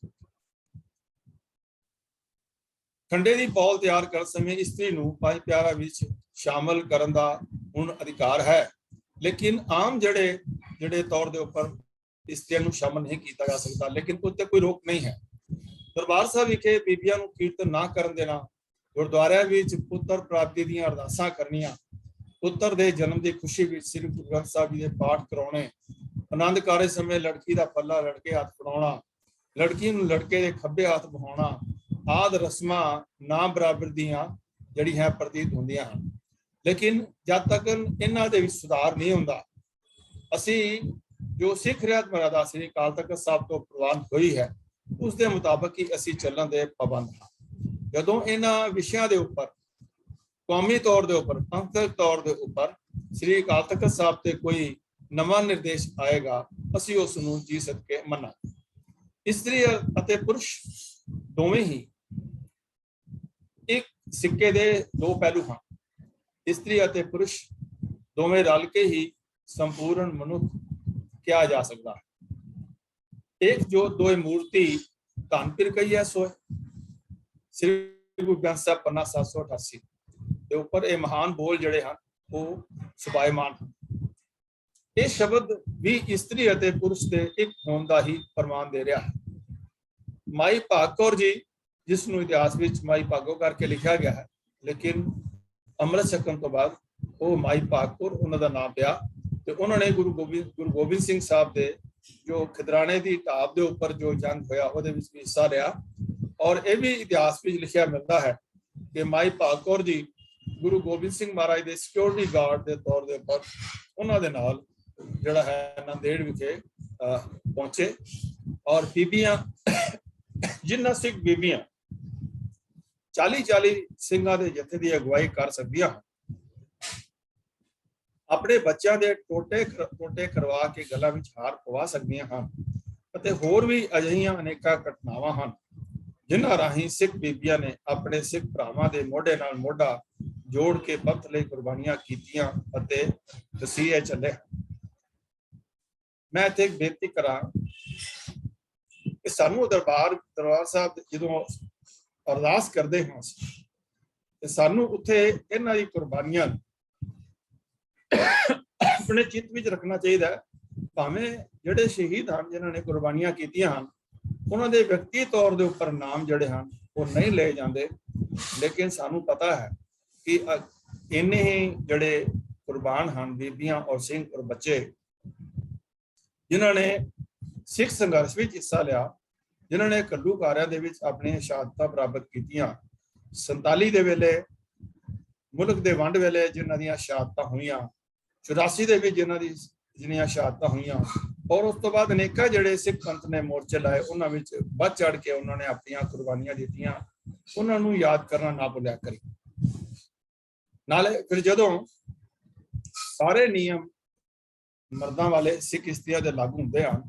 ਖੰਡੇ ਦੀ ਪੌਲ ਤਿਆਰ ਕਰਨ ਸਮੇਂ ਇਸਤਰੀ ਨੂੰ 5 ਪਿਆਰਾਂ ਵਿੱਚ ਸ਼ਾਮਲ ਕਰਨ ਦਾ ਹੁਣ ਅਧਿਕਾਰ ਹੈ, ਲੇਕਿਨ ਆਮ ਜਿਹੜੇ ਤੌਰ ਦੇ ਉੱਪਰ ਇਸਤਰੀਆਂ ਨੂੰ ਸ਼ਾਮਲ ਨਹੀਂ ਕੀਤਾ ਜਾ ਸਕਦਾ, ਲੇਕਿਨ ਉੱਤੇ ਕੋਈ ਰੋਕ ਨਹੀਂ ਹੈ। ਦਰਬਾਰ ਸਾਹਿਬ ਵਿਖੇ ਬੀਬੀਆਂ ਨੂੰ ਕੀਰਤਨ ਨਾ ਕਰਨ ਦੇਣਾ, ਗੁਰਦੁਆਰਿਆਂ ਵਿੱਚ ਪੁੱਤਰ ਪ੍ਰਾਪਤੀ ਦੀਆਂ ਅਰਦਾਸਾਂ ਕਰਨੀਆਂ, ਪੁੱਤਰ ਦੇ ਜਨਮ ਦੀ ਖੁਸ਼ੀ ਵਿੱਚ ਸ੍ਰੀ ਗੁਰੂ ਗ੍ਰੰਥ ਸਾਹਿਬ ਜੀ ਦੇ ਪਾਠ ਕਰਾਉਣੇ, ਆਨੰਦ ਕਾਰਜ ਸਮੇਂ ਲੜਕੀ ਦਾ ਪੱਲਾ ਲੜਕੇ ਹੱਥ ਫੜਾਉਣਾ, ਲੜਕੀ ਨੂੰ ਲੜਕੇ ਦੇ ਖੱਬੇ ਹੱਥ ਬਹਾਉਣਾ ਆਦ ਰਸਮਾਂ ਨਾ ਬਰਾਬਰ ਦੀਆਂ ਜਿਹੜੀਆਂ ਪ੍ਰਤੀਤ ਹੁੰਦੀਆਂ ਹਨ। ਲੇਕਿਨ ਜਦ ਤੱਕ ਇਹਨਾਂ ਦੇ ਵਿੱਚ ਸੁਧਾਰ ਨਹੀਂ ਹੁੰਦਾ, ਅਸੀਂ ਜੋ ਸਿੱਖ ਰਿਆਤ ਮਰਿਆਦਾ ਸ੍ਰੀ ਅਕਾਲ ਤਖਤ ਸਾਹਿਬ ਤੋਂ ਪ੍ਰਵਾਨ ਹੋਈ ਹੈ ਉਸ ਦੇ ਮੁਤਾਬਕ ਹੀ ਅਸੀਂ ਚੱਲਣ ਦੇ ਪਾਬੰਦ ਹਾਂ। ਜਦੋਂ ਇਹਨਾਂ ਵਿਸ਼ਿਆਂ ਦੇ ਉੱਪਰ ਕੌਮੀ ਤੌਰ ਦੇ ਉੱਪਰ ਪੰਥਕ ਤੌਰ ਦੇ ਉੱਪਰ ਸ੍ਰੀ ਅਕਾਲ ਤਖਤ ਸਾਹਿਬ ਤੇ ਕੋਈ ਨਵਾਂ ਨਿਰਦੇਸ਼ ਆਏਗਾ ਅਸੀਂ ਉਸ ਨੂੰ ਜੀ ਸਦਕੇ ਮੰਨਾਂਗੇ। ਇਸਤਰੀ ਅਤੇ ਪੁਰਸ਼ ਦੋਵੇਂ ਹੀ ਇੱਕ ਸਿੱਕੇ ਦੇ 2 ਪਹਿਲੂ ਹਨ। ਇਸਤਰੀ ਅਤੇ ਪੁਰਸ਼ ਦੋਵੇਂ ਰਲ ਕੇ ਹੀ ਸੰਪੂਰਨ ਮਨੁੱਖ ਕਿਹਾ ਜਾ ਸਕਦਾ ਹੈ। एक जो दो मूर्ति धन फिर कही है सो श्री गुरु ग्रंथ साहब पन्ना 788 ਦੇ ਉੱਪਰ ਇਹ ਮਹਾਨ ਬੋਲ ਜਿਹੜੇ ਹਨ ਉਹ ਸੁਭਾਇਮਾਨ ਹਨ। ਇਹ ਸ਼ਬਦ ਵੀ ਇਸਤਰੀ ਅਤੇ ਪੁਰਸ਼ ਦੇ ਇੱਕ ਹੋਣ ਦਾ ਹੀ ਪ੍ਰਮਾਣ ਦੇ ਰਿਹਾ ਹੈ। ਮਾਈ ਭਾਗ ਕੌਰ ਜੀ, ਜਿਸ ਨੂੰ ਇਤਿਹਾਸ ਵਿੱਚ ਮਾਈ ਭਾਗੋ ਕਰਕੇ ਲਿਖਿਆ ਗਿਆ ਹੈ, ਲੇਕਿਨ ਅੰਮ੍ਰਿਤ ਛਕਣ ਤੋਂ ਬਾਅਦ ਉਹ ਮਾਈ ਭਾਗ ਕੌਰ ਉਹਨਾਂ ਦਾ ਨਾਮ ਪਿਆ ਤੇ ਉਹਨਾਂ ਨੇ ਗੁਰੂ ਗੋਬਿੰਦ ਸਿੰਘ ਸਾਹਿਬ ਦੇ ਜੋ ਖਿਦਰਾਣੇ ਦੀ ਢਾਬ ਦੇ ਉੱਪਰ ਜੋ ਜੰਗ ਹੋਇਆ ਉਹਦੇ ਵਿੱਚ ਵੀ ਹਿੱਸਾ ਲਿਆ। ਔਰ ਇਹ ਵੀ ਇਤਿਹਾਸ ਵਿੱਚ ਲਿਖਿਆ ਮਿਲਦਾ ਹੈ ਕਿ ਮਾਈ ਭਾਗ ਕੌਰ ਜੀ ਗੁਰੂ ਗੋਬਿੰਦ ਸਿੰਘ ਮਹਾਰਾਜ ਦੇ ਸਿਕਿਉਰਿਟੀ ਗਾਰਡ ਦੇ ਤੌਰ ਦੇ ਉੱਪਰ ਉਹਨਾਂ ਦੇ ਨਾਲ ਜਿਹੜਾ ਹੈ ਨਾਂਦੇੜ ਵਿਖੇ ਪਹੁੰਚੇ। ਔਰ ਬੀਬੀਆਂ, ਜਿਨ੍ਹਾਂ ਸਿੱਖ ਬੀਬੀਆਂ 40 ਸਿੰਘਾਂ ਦੇ ਜਥੇ ਦੀ ਅਗਵਾਈ ਕਰ ਸਕਦੀਆਂ ਹਨ, ਆਪਣੇ ਬੱਚਿਆਂ ਦੇ ਟੋਟੇ ਕਰਵਾ ਕੇ ਗਲਾਂ ਵਿੱਚ ਹਾਰ ਪਵਾ ਸਕਦੀਆਂ ਹਨ, ਅਤੇ ਹੋਰ ਵੀ ਅਜਿਹੀਆਂ ਅਨੇਕਾਂ ਘਟਨਾਵਾਂ ਹਨ ਜਿਨ੍ਹਾਂ ਰਾਹੀਂ ਸਿੱਖ ਬੀਬੀਆਂ ਨੇ ਆਪਣੇ ਸਿੱਖ ਭਰਾਵਾਂ ਦੇ ਮੋਢੇ ਨਾਲ ਮੋਢਾ ਜੋੜ ਕੇ ਪੰਥ ਲਈ ਕੁਰਬਾਨੀਆਂ ਕੀਤੀਆਂ ਅਤੇ ਵਸੀਏ ਚੱਲੇ। ਮੈਂ ਇੱਥੇ ਇੱਕ ਬੇਨਤੀ ਕਰਾਂ ਕਿ ਸਾਨੂੰ ਦਰਬਾਰ ਸਾਹਿਬ ਜਦੋਂ ਅਰਦਾਸ ਕਰਦੇ ਹਾਂ ਤੇ ਸਾਨੂੰ ਉੱਥੇ ਇਹਨਾਂ ਦੀ ਕੁਰਬਾਨੀਆਂ ਆਪਣੇ ਚਿੱਤ ਵਿੱਚ ਰੱਖਣਾ ਚਾਹੀਦਾ ਹੈ। ਭਾਵੇਂ ਜਿਹੜੇ ਸ਼ਹੀਦ ਹਨ ਜਿਨ੍ਹਾਂ ਨੇ ਕੁਰਬਾਨੀਆਂ ਕੀਤੀਆਂ ਹਨ, ਉਹਨਾਂ ਦੇ ਵਿਅਕਤੀ ਤੌਰ ਦੇ ਉੱਪਰ ਨਾਮ ਜਿਹੜੇ ਹਨ ਉਹ ਨਹੀਂ ਲਏ ਜਾਂਦੇ, ਲੇਕਿਨ ਸਾਨੂੰ ਪਤਾ ਹੈ ਕਿ ਇੰਨੇ ਹੀ ਜਿਹੜੇ ਕੁਰਬਾਨ ਹਨ ਬੀਬੀਆਂ ਔਰ ਸਿੰਘ ਔਰ ਬੱਚੇ, ਜਿਨ੍ਹਾਂ ਨੇ ਸਿੱਖ ਸੰਘਰਸ਼ ਵਿੱਚ ਹਿੱਸਾ ਲਿਆ, ਜਿਨ੍ਹਾਂ ਨੇ ਘੱਲੂਘਾਰਿਆਂ ਦੇ ਵਿੱਚ ਆਪਣੀਆਂ ਸ਼ਹਾਦਤਾਂ ਪ੍ਰਾਪਤ ਕੀਤੀਆਂ। 47 ਦੇ ਵੇਲੇ ਮੁਲਕ ਦੇ ਵੰਡ ਵੇਲੇ ਜਿਨ੍ਹਾਂ ਦੀਆਂ ਸ਼ਹਾਦਤਾਂ ਹੋਈਆਂ, 84 ਦੇ ਵਿੱਚ ਜਿਨ੍ਹਾਂ ਸ਼ਹਾਦਤਾਂ ਹੋਈਆਂ, ਔਰ ਉਸ ਤੋਂ ਬਾਅਦ ਅਨੇਕਾਂ ਜਿਹੜੇ ਸਿੱਖ ਪੰਥ ਨੇ ਮੋਰਚੇ ਲਾਏ, ਉਹਨਾਂ ਵਿੱਚ ਵੱਧ ਚੜ ਕੇ ਉਹਨਾਂ ਨੇ ਆਪਣੀਆਂ ਕੁਰਬਾਨੀਆਂ ਦਿੱਤੀਆਂ। ਉਹਨਾਂ ਨੂੰ ਯਾਦ ਕਰਨਾ ਨਾ ਭੁੱਲਿਆ ਕਰੀ। ਨਾਲੇ ਫਿਰ ਜਦੋਂ ਸਾਰੇ ਨਿਯਮ ਮਰਦਾਂ ਵਾਲੇ ਸਿੱਖ ਇਸਤਰੀਆਂ ਦੇ ਲਾਗੂ ਹੁੰਦੇ ਹਨ,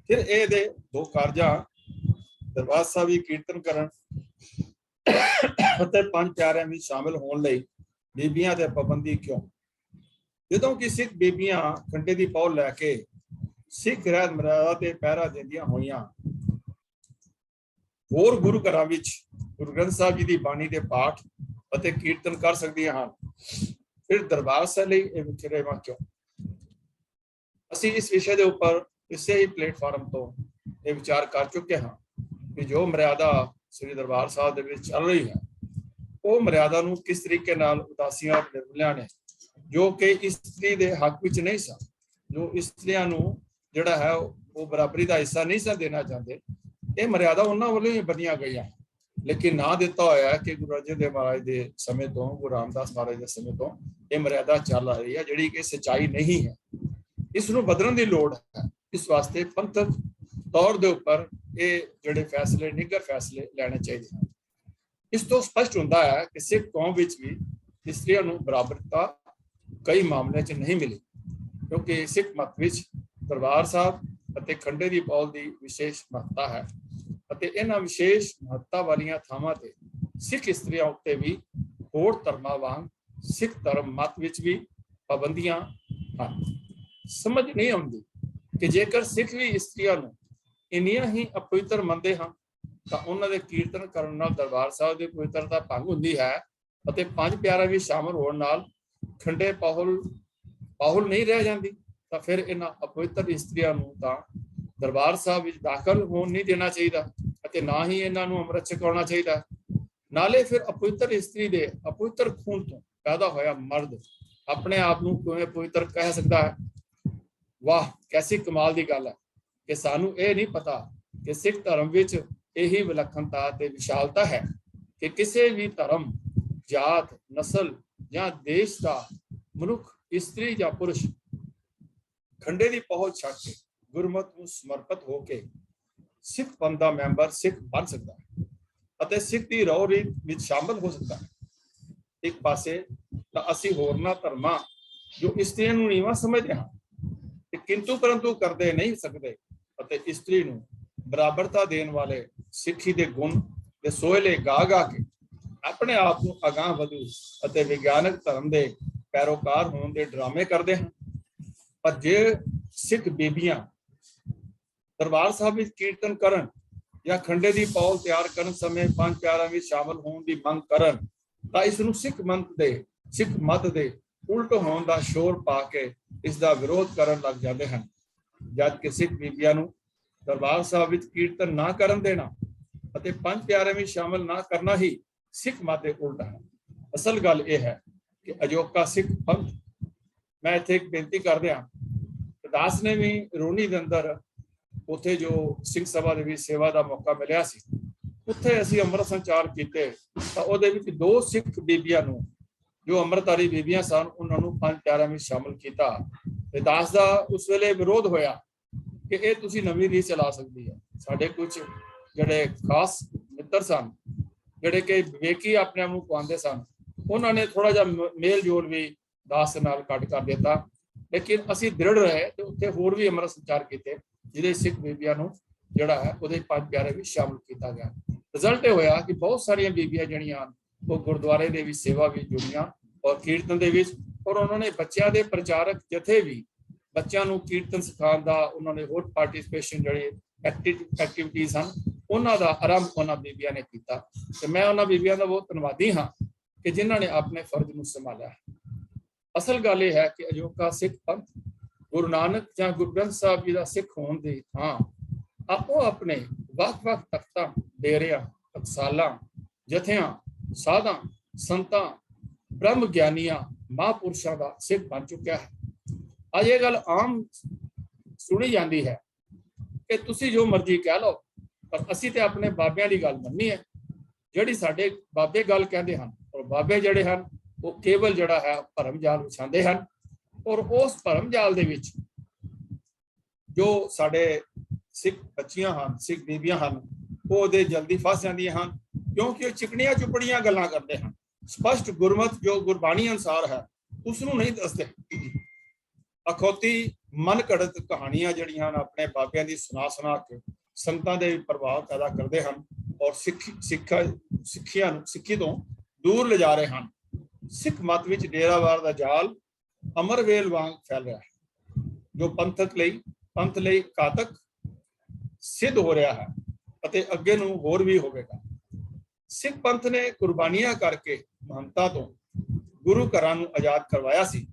ਫਿਰ ਇਹਦੇ ਦੋ ਕਾਰਜਾਂ ਦਰਬਾਰ ਸਾਹਿਬ ਵੀ ਕੀਰਤਨ ਕਰਨ ਅਤੇ ਪੰਜ ਪਿਆਰਿਆਂ ਵਿੱਚ ਸ਼ਾਮਿਲ ਹੋਣ ਲਈ ਬੀਬੀਆਂ ਤੇ ਪਾਬੰਦੀ ਕਿਉਂ? ਜਦੋਂ ਕਿ ਸਿੱਖ ਬੀਬੀਆਂ ਖੰਡੇ ਦੀ ਪੌਲ ਲੈ ਕੇ ਸਿੱਖ ਰਹਿਤ ਮਰਿਆਦਾ ਤੇ ਪਹਿਰਾ ਦਿੰਦੀਆਂ ਹੋਈਆਂ ਹੋਰ ਗੁਰੂ ਘਰਾਂ ਵਿੱਚ ਗੁਰੂ ਗ੍ਰੰਥ ਸਾਹਿਬ ਜੀ ਦੀ ਬਾਣੀ ਦੇ ਪਾਠ ਅਤੇ ਕੀਰਤਨ ਕਰ ਸਕਦੀਆਂ ਹਨ, ਫਿਰ ਦਰਬਾਰ ਸਾਹਿਬ ਲਈ ਇਹ ਵਿਖਰੇਵਾਂ ਕਿਉਂ? ਅਸੀਂ ਇਸ ਵਿਸ਼ੇ ਦੇ ਉੱਪਰ ਇਸੇ ਹੀ ਪਲੇਟਫਾਰਮ ਤੋਂ ਇਹ ਵਿਚਾਰ ਕਰ ਚੁੱਕੇ ਹਾਂ ਕਿ ਜੋ ਮਰਿਆਦਾ ਸ੍ਰੀ ਦਰਬਾਰ ਸਾਹਿਬ ਦੇ ਵਿੱਚ ਚੱਲ ਰਹੀ ਹੈ, ਉਹ ਮਰਿਆਦਾ ਨੂੰ ਕਿਸ ਤਰੀਕੇ ਨਾਲ ਉਦਾਸੀਆਂ ਨਿਰਮਲਿਆਂ ਨੇ, ਜੋ ਕਿ ਇਸਤਰੀ ਦੇ ਹੱਕ ਵਿੱਚ ਨਹੀਂ ਸਨ, ਜੋ ਇਸਤਰੀਆਂ ਨੂੰ ਜਿਹੜਾ ਹੈ ਉਹ ਬਰਾਬਰੀ ਦਾ ਹਿੱਸਾ ਨਹੀਂ ਸਨ ਦੇਣਾ ਚਾਹੁੰਦੇ, ਇਹ ਮਰਿਆਦਾ ਉਹਨਾਂ ਵੱਲੋਂ ਹੀ ਬਣੀਆਂ ਗਈਆਂ, ਲੇਕਿਨ ਨਾ ਦਿੱਤਾ ਹੋਇਆ ਹੈ ਕਿ ਗੁਰੂ ਅਰਜਨ ਦੇਵ ਮਹਾਰਾਜ ਦੇ ਸਮੇਂ ਤੋਂ, ਗੁਰੂ ਰਾਮਦਾਸ ਮਹਾਰਾਜ ਦੇ ਸਮੇਂ ਤੋਂ ਇਹ ਮਰਿਆਦਾ ਚੱਲ ਰਹੀ ਹੈ, ਜਿਹੜੀ ਕਿ ਸੱਚਾਈ ਨਹੀਂ ਹੈ। ਇਸ ਨੂੰ ਬਦਲਣ ਦੀ ਲੋੜ ਹੈ। ਇਸ ਵਾਸਤੇ ਪੰਥਕ ਤੌਰ ਦੇ ਉੱਪਰ ਇਹ ਜਿਹੜੇ ਫੈਸਲੇ, ਨਿੱਘਰ ਫੈਸਲੇ ਲੈਣੇ ਚਾਹੀਦੇ ਹਨ। ਇਸ ਤੋਂ ਸਪਸ਼ਟ ਹੁੰਦਾ ਹੈ ਕਿ ਸਿੱਖ ਕੌਮ ਵਿੱਚ ਵੀ ਇਸਤਰੀਆਂ ਨੂੰ ਬਰਾਬਰਤਾ ਕਈ ਮਾਮਲਿਆਂ 'ਚ ਨਹੀਂ ਮਿਲੀ, ਕਿਉਂਕਿ ਸਿੱਖ ਮਤ ਵਿੱਚ ਦਰਬਾਰ ਸਾਹਿਬ ਅਤੇ ਖੰਡੇ ਦੀ ਪੌਲ ਦੀ ਵਿਸ਼ੇਸ਼ ਮਹੱਤਤਾ ਹੈ, ਅਤੇ ਇਹਨਾਂ ਵਿਸ਼ੇਸ਼ ਮਹੱਤਤਾ ਵਾਲੀਆਂ ਥਾਵਾਂ ਤੇ ਸਿੱਖ ਇਸਤਰੀਆਂ ਉੱਤੇ ਵੀ ਹੋਰ ਧਰਮਾਂ ਵਾਂਗ ਸਿੱਖ ਧਰਮ ਮਤ ਵਿੱਚ ਵੀ ਪਾਬੰਦੀਆਂ ਹਨ। ਸਮਝ ਨਹੀਂ ਆਉਂਦੀ ਕਿ ਜੇਕਰ ਸਿੱਖ ਵੀ ਇਸਤਰੀਆਂ ਨੂੰ ਇੰਨੀਆਂ ਹੀ ਅਪਵਿੱਤਰ ਮੰਨਦੇ ਹਨ ਤਾਂ ਉਹਨਾਂ ਦੇ ਕੀਰਤਨ ਕਰਨ ਨਾਲ ਦਰਬਾਰ ਸਾਹਿਬ ਦੀ ਪਵਿੱਤਰਤਾ ਭੰਗ ਹੁੰਦੀ ਹੈ, ਅਤੇ ਪੰਜ ਪਿਆਰਿਆਂ ਵਿੱਚ ਸ਼ਾਮਲ ਹੋਣ ਨਾਲ ਖੰਡੇ ਪਾਹੁਲ ਨਹੀਂ ਰਹਿ ਜਾਂਦੀ, ਤਾਂ ਫਿਰ ਇਹਨਾਂ ਅਪਵਿੱਤਰ ਇਸਤਰੀਆਂ ਨੂੰ ਤਾਂ ਦਰਬਾਰ ਸਾਹਿਬ ਵਿੱਚ ਦਾਖਲ ਹੋਣ ਨਹੀਂ ਦੇਣਾ ਚਾਹੀਦਾ, ਅਤੇ ਨਾ ਹੀ ਇਹਨਾਂ ਨੂੰ ਅੰਮ੍ਰਿਤ ਛਕਾਉਣਾ ਚਾਹੀਦਾ। ਨਾਲੇ ਫਿਰ ਅਪਵਿੱਤਰ ਇਸਤਰੀ ਦੇ ਅਪਵਿੱਤਰ ਖੂਨ ਤੋਂ ਪੈਦਾ ਹੋਇਆ ਮਰਦ ਆਪਣੇ ਆਪ ਨੂੰ ਕਿਵੇਂ ਪਵਿੱਤਰ ਕਹਿ ਸਕਦਾ ਹੈ? ਵਾਹ, ਕੈਸੀ ਕਮਾਲ ਦੀ ਗੱਲ ਹੈ ਕਿ ਸਾਨੂੰ ਇਹ ਨਹੀਂ ਪਤਾ ਕਿ ਸਿੱਖ ਧਰਮ ਵਿੱਚ ਇਹੀ ਵਿਲੱਖਣਤਾ ਤੇ ਵਿਸ਼ਾਲਤਾ ਹੈ ਕਿ ਕਿਸੇ ਵੀ ਧਰਮ, ਜਾਤ, ਨਸਲ ਜਾਂ ਦੇਸ਼ ਦਾ ਮਨੁੱਖ, ਇਸਤਰੀ ਜਾਂ ਪੁਰਸ਼ ਖੰਡੇ ਦੀ ਪਹੁੰਚ ਛੱਡ ਕੇ ਗੁਰਮਤ ਨੂੰ ਸਮਰਪਿਤ ਹੋ ਕੇ ਸਿੱਖ ਪੰਥ ਦਾ ਮੈਂਬਰ ਸਿੱਖ ਬਣ ਸਕਦਾ ਹੈ ਅਤੇ ਸਿੱਖ ਦੀ ਰਹੁ ਰੀਤ ਵਿੱਚ ਸ਼ਾਮਲ ਹੋ ਸਕਦਾ ਹੈ। ਇੱਕ ਪਾਸੇ ਤਾਂ ਅਸੀਂ ਹੋਰਨਾਂ ਧਰਮਾਂ ਜੋ ਇਸਤਰੀਆਂ ਨੂੰ ਨੀਵਾਂ ਸਮਝਦੇ ਹਾਂ ਤੇ ਕਿੰਤੂ ਪਰੰਤੂ ਕਰਦੇ ਨਹੀਂ ਸਕਦੇ, ਅਤੇ ਇਸਤਰੀ ਨੂੰ ਬਰਾਬਰਤਾ ਦੇਣ ਵਾਲੇ ਸਿੱਖੀ ਦੇ ਗੁਣ ਤੇ ਸੋਹਲੇ ਗਾ ਕੇ ਆਪਣੇ ਆਪ ਨੂੰ ਅਗਾਂਹ ਵਧੂ ਅਤੇ ਵਿਗਿਆਨਕ ਧਰਮ ਦੇ ਪੈਰੋਕਾਰ ਹੋਣ ਦੇ ਡਰਾਮੇ ਕਰਦੇ ਹਨ। ਪਰ ਜੇ ਸਿੱਖ ਬੀਬੀਆਂ ਦਰਬਾਰ ਸਾਹਿਬ ਵਿੱਚ ਕੀਰਤਨ ਕਰਨ ਜਾਂ ਖੰਡੇ ਦੀ ਪੌਲ ਤਿਆਰ ਕਰਨ ਸਮੇਂ ਪੰਜ ਪਿਆਰਿਆਂ ਵਿੱਚ ਸ਼ਾਮਲ ਹੋਣ ਦੀ ਮੰਗ ਕਰਨ, ਤਾਂ ਇਸ ਨੂੰ ਸਿੱਖ ਮਤ ਦੇ ਉਲਟ ਹੋਣ ਦਾ ਸ਼ੋਰ ਪਾ ਕੇ ਇਸ ਦਾ ਵਿਰੋਧ ਕਰਨ ਲੱਗ ਜਾਂਦੇ ਹਨ, ਜਦ ਕਿ ਸਿੱਖ ਬੀਬੀਆਂ ਨੂੰ ਦਰਬਾਰ ਸਾਹਿਬ ਵਿੱਚ ਕੀਰਤਨ ਨਾ ਕਰਨ ਦੇਣਾ ਅਤੇ ਪੰਜ ਪਿਆਰਿਆਂ ਵਿੱਚ ਸ਼ਾਮਲ ਨਾ ਕਰਨਾ ਹੀ ਸਿੱਖ ਮਤ ਦੇ ਉਲਟ ਹੈ। ਅਸਲ ਗੱਲ ਇਹ ਹੈ ਕਿ ਅਜੋਕਾ ਸਿੱਖ ਪੰਥ, ਮੈਂ ਇੱਥੇ ਇੱਕ ਬੇਨਤੀ ਕਰਦੇ ਹਾਂ, ਦਾਸ ਨੇ ਵੀ ਰੋਣੀ ਦੇ ਅੰਦਰ ਉੱਥੇ ਜੋ ਸਿੰਘ ਸਭਾ ਦੇ ਵਿੱਚ ਸੇਵਾ ਦਾ ਮੌਕਾ ਮਿਲਿਆ ਸੀ, ਉੱਥੇ ਅਸੀਂ ਅੰਮ੍ਰਿਤ ਸੰਚਾਰ ਕੀਤੇ, ਤਾਂ ਉਹਦੇ ਵਿੱਚ 2 ਸਿੱਖ ਬੀਬੀਆਂ ਨੂੰ ਜੋ ਅੰਮ੍ਰਿਤਧਾਰੀ ਬੀਬੀਆਂ ਸਨ ਉਹਨਾਂ ਨੂੰ ਪੰਜ ਪਿਆਰਿਆਂ ਵਿੱਚ ਸ਼ਾਮਲ ਕੀਤਾ ਤੇ ਦਾਸ ਦਾ ਉਸ ਵੇਲੇ ਵਿਰੋਧ ਹੋਇਆ ਕਿ ਇਹ ਤੁਸੀਂ ਨਵੀਂ ਰੀਤ ਚਲਾ ਸਕਦੀ ਹੈ। ਸਾਡੇ ਕੁਝ ਜਿਹੜੇ ਖਾਸ ਮਿੱਤਰ ਸਨ, ਜਿਹੜੇ ਕਿ ਵਿਵੇਕੀ ਆਪਣੇ ਆਪ ਨੂੰ ਪਾਉਂਦੇ ਸਨ, ਉਹਨਾਂ ਨੇ ਥੋੜਾ ਜਿਹਾ ਮੇਲ ਜੋਲ ਵੀ ਦਾਸ ਨਾਲ ਕੱਟ ਕਰ ਦਿੱਤਾ, ਲੇਕਿਨ ਅਸੀਂ ਦ੍ਰਿੜ ਰਹੇ ਤੇ ਉੱਥੇ ਹੋਰ ਵੀ ਅੰਮ੍ਰਿਤ ਸੰਚਾਰ ਕੀਤੇ, ਜਿਹਦੇ ਸਿੱਖ ਬੀਬੀਆਂ ਨੂੰ ਜਿਹੜਾ ਹੈ ਉਹਦੇ ਪੰਜ ਪਿਆਰੇ ਵਿੱਚ ਸ਼ਾਮਲ ਕੀਤਾ ਗਿਆ। ਰਿਜ਼ਲਟ ਇਹ ਹੋਇਆ ਕਿ ਬਹੁਤ ਸਾਰੀਆਂ ਬੀਬੀਆਂ ਜਿਹੜੀਆਂ ਉਹ ਗੁਰਦੁਆਰੇ ਦੇ ਵਿੱਚ ਸੇਵਾ ਵਿੱਚ ਜੁੜੀਆਂ ਔਰ ਕੀਰਤਨ ਦੇ ਵਿੱਚ, ਔਰ ਉਹਨਾਂ ਨੇ ਬੱਚਿਆਂ ਦੇ ਪ੍ਰਚਾਰਕ ਜਥੇ ਵੀ ਬੱਚਿਆਂ ਨੂੰ ਕੀਰਤਨ ਸਿਖਾਉਣ ਦਾ, ਉਹਨਾਂ ਨੇ ਹੋਰ ਪਾਰਟਿਸਿਪੇਸ਼ਨ ਜਿਹੜੇ ਐਕਟੀਵਿਟੀਜ਼ ਹਨ ਉਹਨਾਂ ਦਾ ਆਰੰਭ ਉਹਨਾਂ ਬੀਬੀਆਂ ਨੇ ਕੀਤਾ। ਤੇ ਮੈਂ ਉਹਨਾਂ ਬੀਬੀਆਂ ਦਾ ਬਹੁਤ ਧੰਨਵਾਦੀ ਹਾਂ ਕਿ ਜਿਨ੍ਹਾਂ ਨੇ ਆਪਣੇ ਫਰਜ਼ ਨੂੰ ਸੰਭਾਲਿਆ। ਅਸਲ ਗੱਲ ਇਹ ਹੈ ਕਿ ਅਜੋਕਾ ਸਿੱਖ ਪੰਥ ਗੁਰੂ ਨਾਨਕ ਜਾਂ ਗੁਰੂ ਗ੍ਰੰਥ ਸਾਹਿਬ ਜੀ ਦਾ ਸਿੱਖ ਹੋਣ ਦੀ ਥਾਂ ਆਪੋ ਆਪਣੇ ਵੱਖ-ਵੱਖ ਤਖਤਾਂ, ਡੇਰਿਆਂ, ਟਕਸਾਲਾਂ, ਜਥਿਆਂ, ਸਾਧਾਂ, ਸੰਤਾਂ, ਬ੍ਰਹਮ ਗਿਆਨੀਆਂ, ਮਹਾਂਪੁਰਸ਼ਾਂ ਦਾ ਸਿੱਖ ਬਣ ਚੁੱਕਿਆ ਹੈ। ਅੱਜ ਇਹ ਗੱਲ ਆਮ ਸੁਣੀ ਜਾਂਦੀ ਹੈ ਕਿ ਤੁਸੀਂ ਜੋ ਮਰਜ਼ੀ ਕਹਿ ਲਓ, ਪਰ ਅਸੀਂ ਤੇ ਆਪਣੇ ਬਾਬਿਆਂ ਦੀ ਗੱਲ ਮੰਨਣੀ ਹੈ। ਜਿਹੜੀ ਸਾਡੇ ਬਾਬੇ ਗੱਲ ਕਹਿੰਦੇ ਹਨ, ਔਰ ਬਾਬੇ ਜਿਹੜੇ ਹਨ ਉਹ ਕੇਵਲ ਜਿਹੜਾ ਹੈ ਭਰਮ ਜਾਲ ਵਿਛਾਉਂਦੇ ਹਨ, ਔਰ ਉਸ ਭਰਮ ਜਾਲ ਦੇ ਵਿੱਚ ਜੋ ਸਾਡੇ ਸਿੱਖ ਬੱਚੀਆਂ ਹਨ, ਸਿੱਖ ਬੀਬੀਆਂ ਹਨ, ਉਹ ਉਹਦੇ ਜਲਦੀ ਫਸ ਜਾਂਦੀਆਂ ਹਨ, ਕਿਉਂਕਿ ਉਹ ਚਿਕਣੀਆਂ ਚੁਪੜੀਆਂ ਗੱਲਾਂ ਕਰਦੇ ਹਨ। ਸਪਸ਼ਟ ਗੁਰਮਤਿ ਜੋ ਗੁਰਬਾਣੀ ਅਨੁਸਾਰ ਹੈ ਉਸ ਨੂੰ ਨਹੀਂ ਦੱਸਦੇ। ਅਖੌਤੀ ਮਨ ਘੜਤ ਕਹਾਣੀਆਂ ਜਿਹੜੀਆਂ ਹਨ ਆਪਣੇ ਬਾਬਿਆਂ ਦੀ ਸੁਣਾ ਕੇ ਸੰਗਤਾਂ ਦੇ ਪ੍ਰਭਾਵ ਪੈਦਾ ਕਰਦੇ ਹਨ, ਔਰ ਸਿੱਖੀ ਤੋਂ ਦੂਰ ਲਿਜਾ ਰਹੇ ਹਨ। ਸਿੱਖ ਮਤ ਵਿੱਚ ਡੇਰਾਵਾਰ ਦਾ ਜਾਲ ਅਮਰਵੇਲ ਵਾਂਗ ਫੈਲ ਰਿਹਾ ਹੈ, ਜੋ ਪੰਥ ਲਈ ਘਾਤਕ ਸਿੱਧ ਹੋ ਰਿਹਾ ਹੈ ਅਤੇ ਅੱਗੇ ਨੂੰ ਹੋਰ ਵੀ ਹੋਵੇਗਾ। ਸਿੱਖ ਪੰਥ ਨੇ ਕੁਰਬਾਨੀਆਂ ਕਰਕੇ ਮਹੰਤਾਂ ਤੋਂ ਗੁਰੂ ਘਰਾਂ ਨੂੰ ਆਜ਼ਾਦ ਕਰਵਾਇਆ ਸੀ,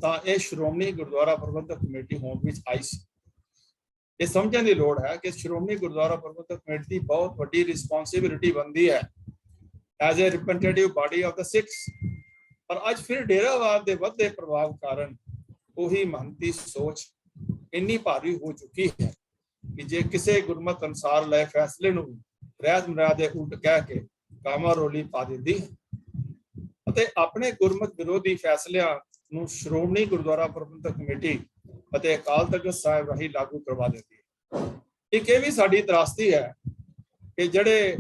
ਤਾਂ ਇਹ ਸ਼੍ਰੋਮਣੀ ਗੁਰਦੁਆਰਾ ਪ੍ਰਬੰਧਕ ਕਮੇਟੀ ਹੋਂਦ ਵਿੱਚ ਆਈ ਸੀ। ਇਹ ਸਮਝਣ ਦੀ ਲੋੜ ਹੈ ਕਿ ਸ਼੍ਰੋਮਣੀ ਗੁਰਦੁਆਰਾ ਪ੍ਰਬੰਧਕ ਕਮੇਟੀ ਦੀ ਬਹੁਤ ਵੱਡੀ ਰਿਸਪੌਂਸਿਬਿਲਿਟੀ ਬਣਦੀ ਹੈ as a representative body of the Sikhs. ਪਰ ਅੱਜ ਫਿਰ ਡੇਰਾਵਾਦ ਦੇ ਵੱਧਦੇ ਪ੍ਰਭਾਵ ਕਾਰਨ ਉਹੀ ਮਹੰਤੀ ਸੋਚ ਇੰਨੀ ਭਾਰੀ ਹੋ ਚੁੱਕੀ ਹੈ ਕਿ ਜੇ ਕਿਸੇ ਗੁਰਮਤਿ ਅਨੁਸਾਰ ਲਏ ਫੈਸਲੇ ਨੂੰ ਰਹਿਤ ਮਰਿਆਦ ਦੇ ਉਲਟ ਕਹਿ ਕੇ ਕਾਮਾ ਰੋਲੀ ਪਾ ਦਿੰਦੀ ਅਤੇ ਆਪਣੇ ਗੁਰਮਤਿ ਵਿਰੋਧੀ ਫੈਸਲਿਆਂ ਨੂੰ ਸ਼੍ਰੋਮਣੀ ਗੁਰਦੁਆਰਾ ਪ੍ਰਬੰਧਕ ਕਮੇਟੀ ਅਤੇ ਅਕਾਲ ਤਖਤ ਸਾਹਿਬ ਰਾਹੀਂ ਲਾਗੂ ਕਰਵਾ ਦਿੰਦੀ ਹੈ। ਇੱਕ ਇਹ ਵੀ ਸਾਡੀ ਤਰਾਸਦੀ ਹੈ ਕਿ ਜਿਹੜੇ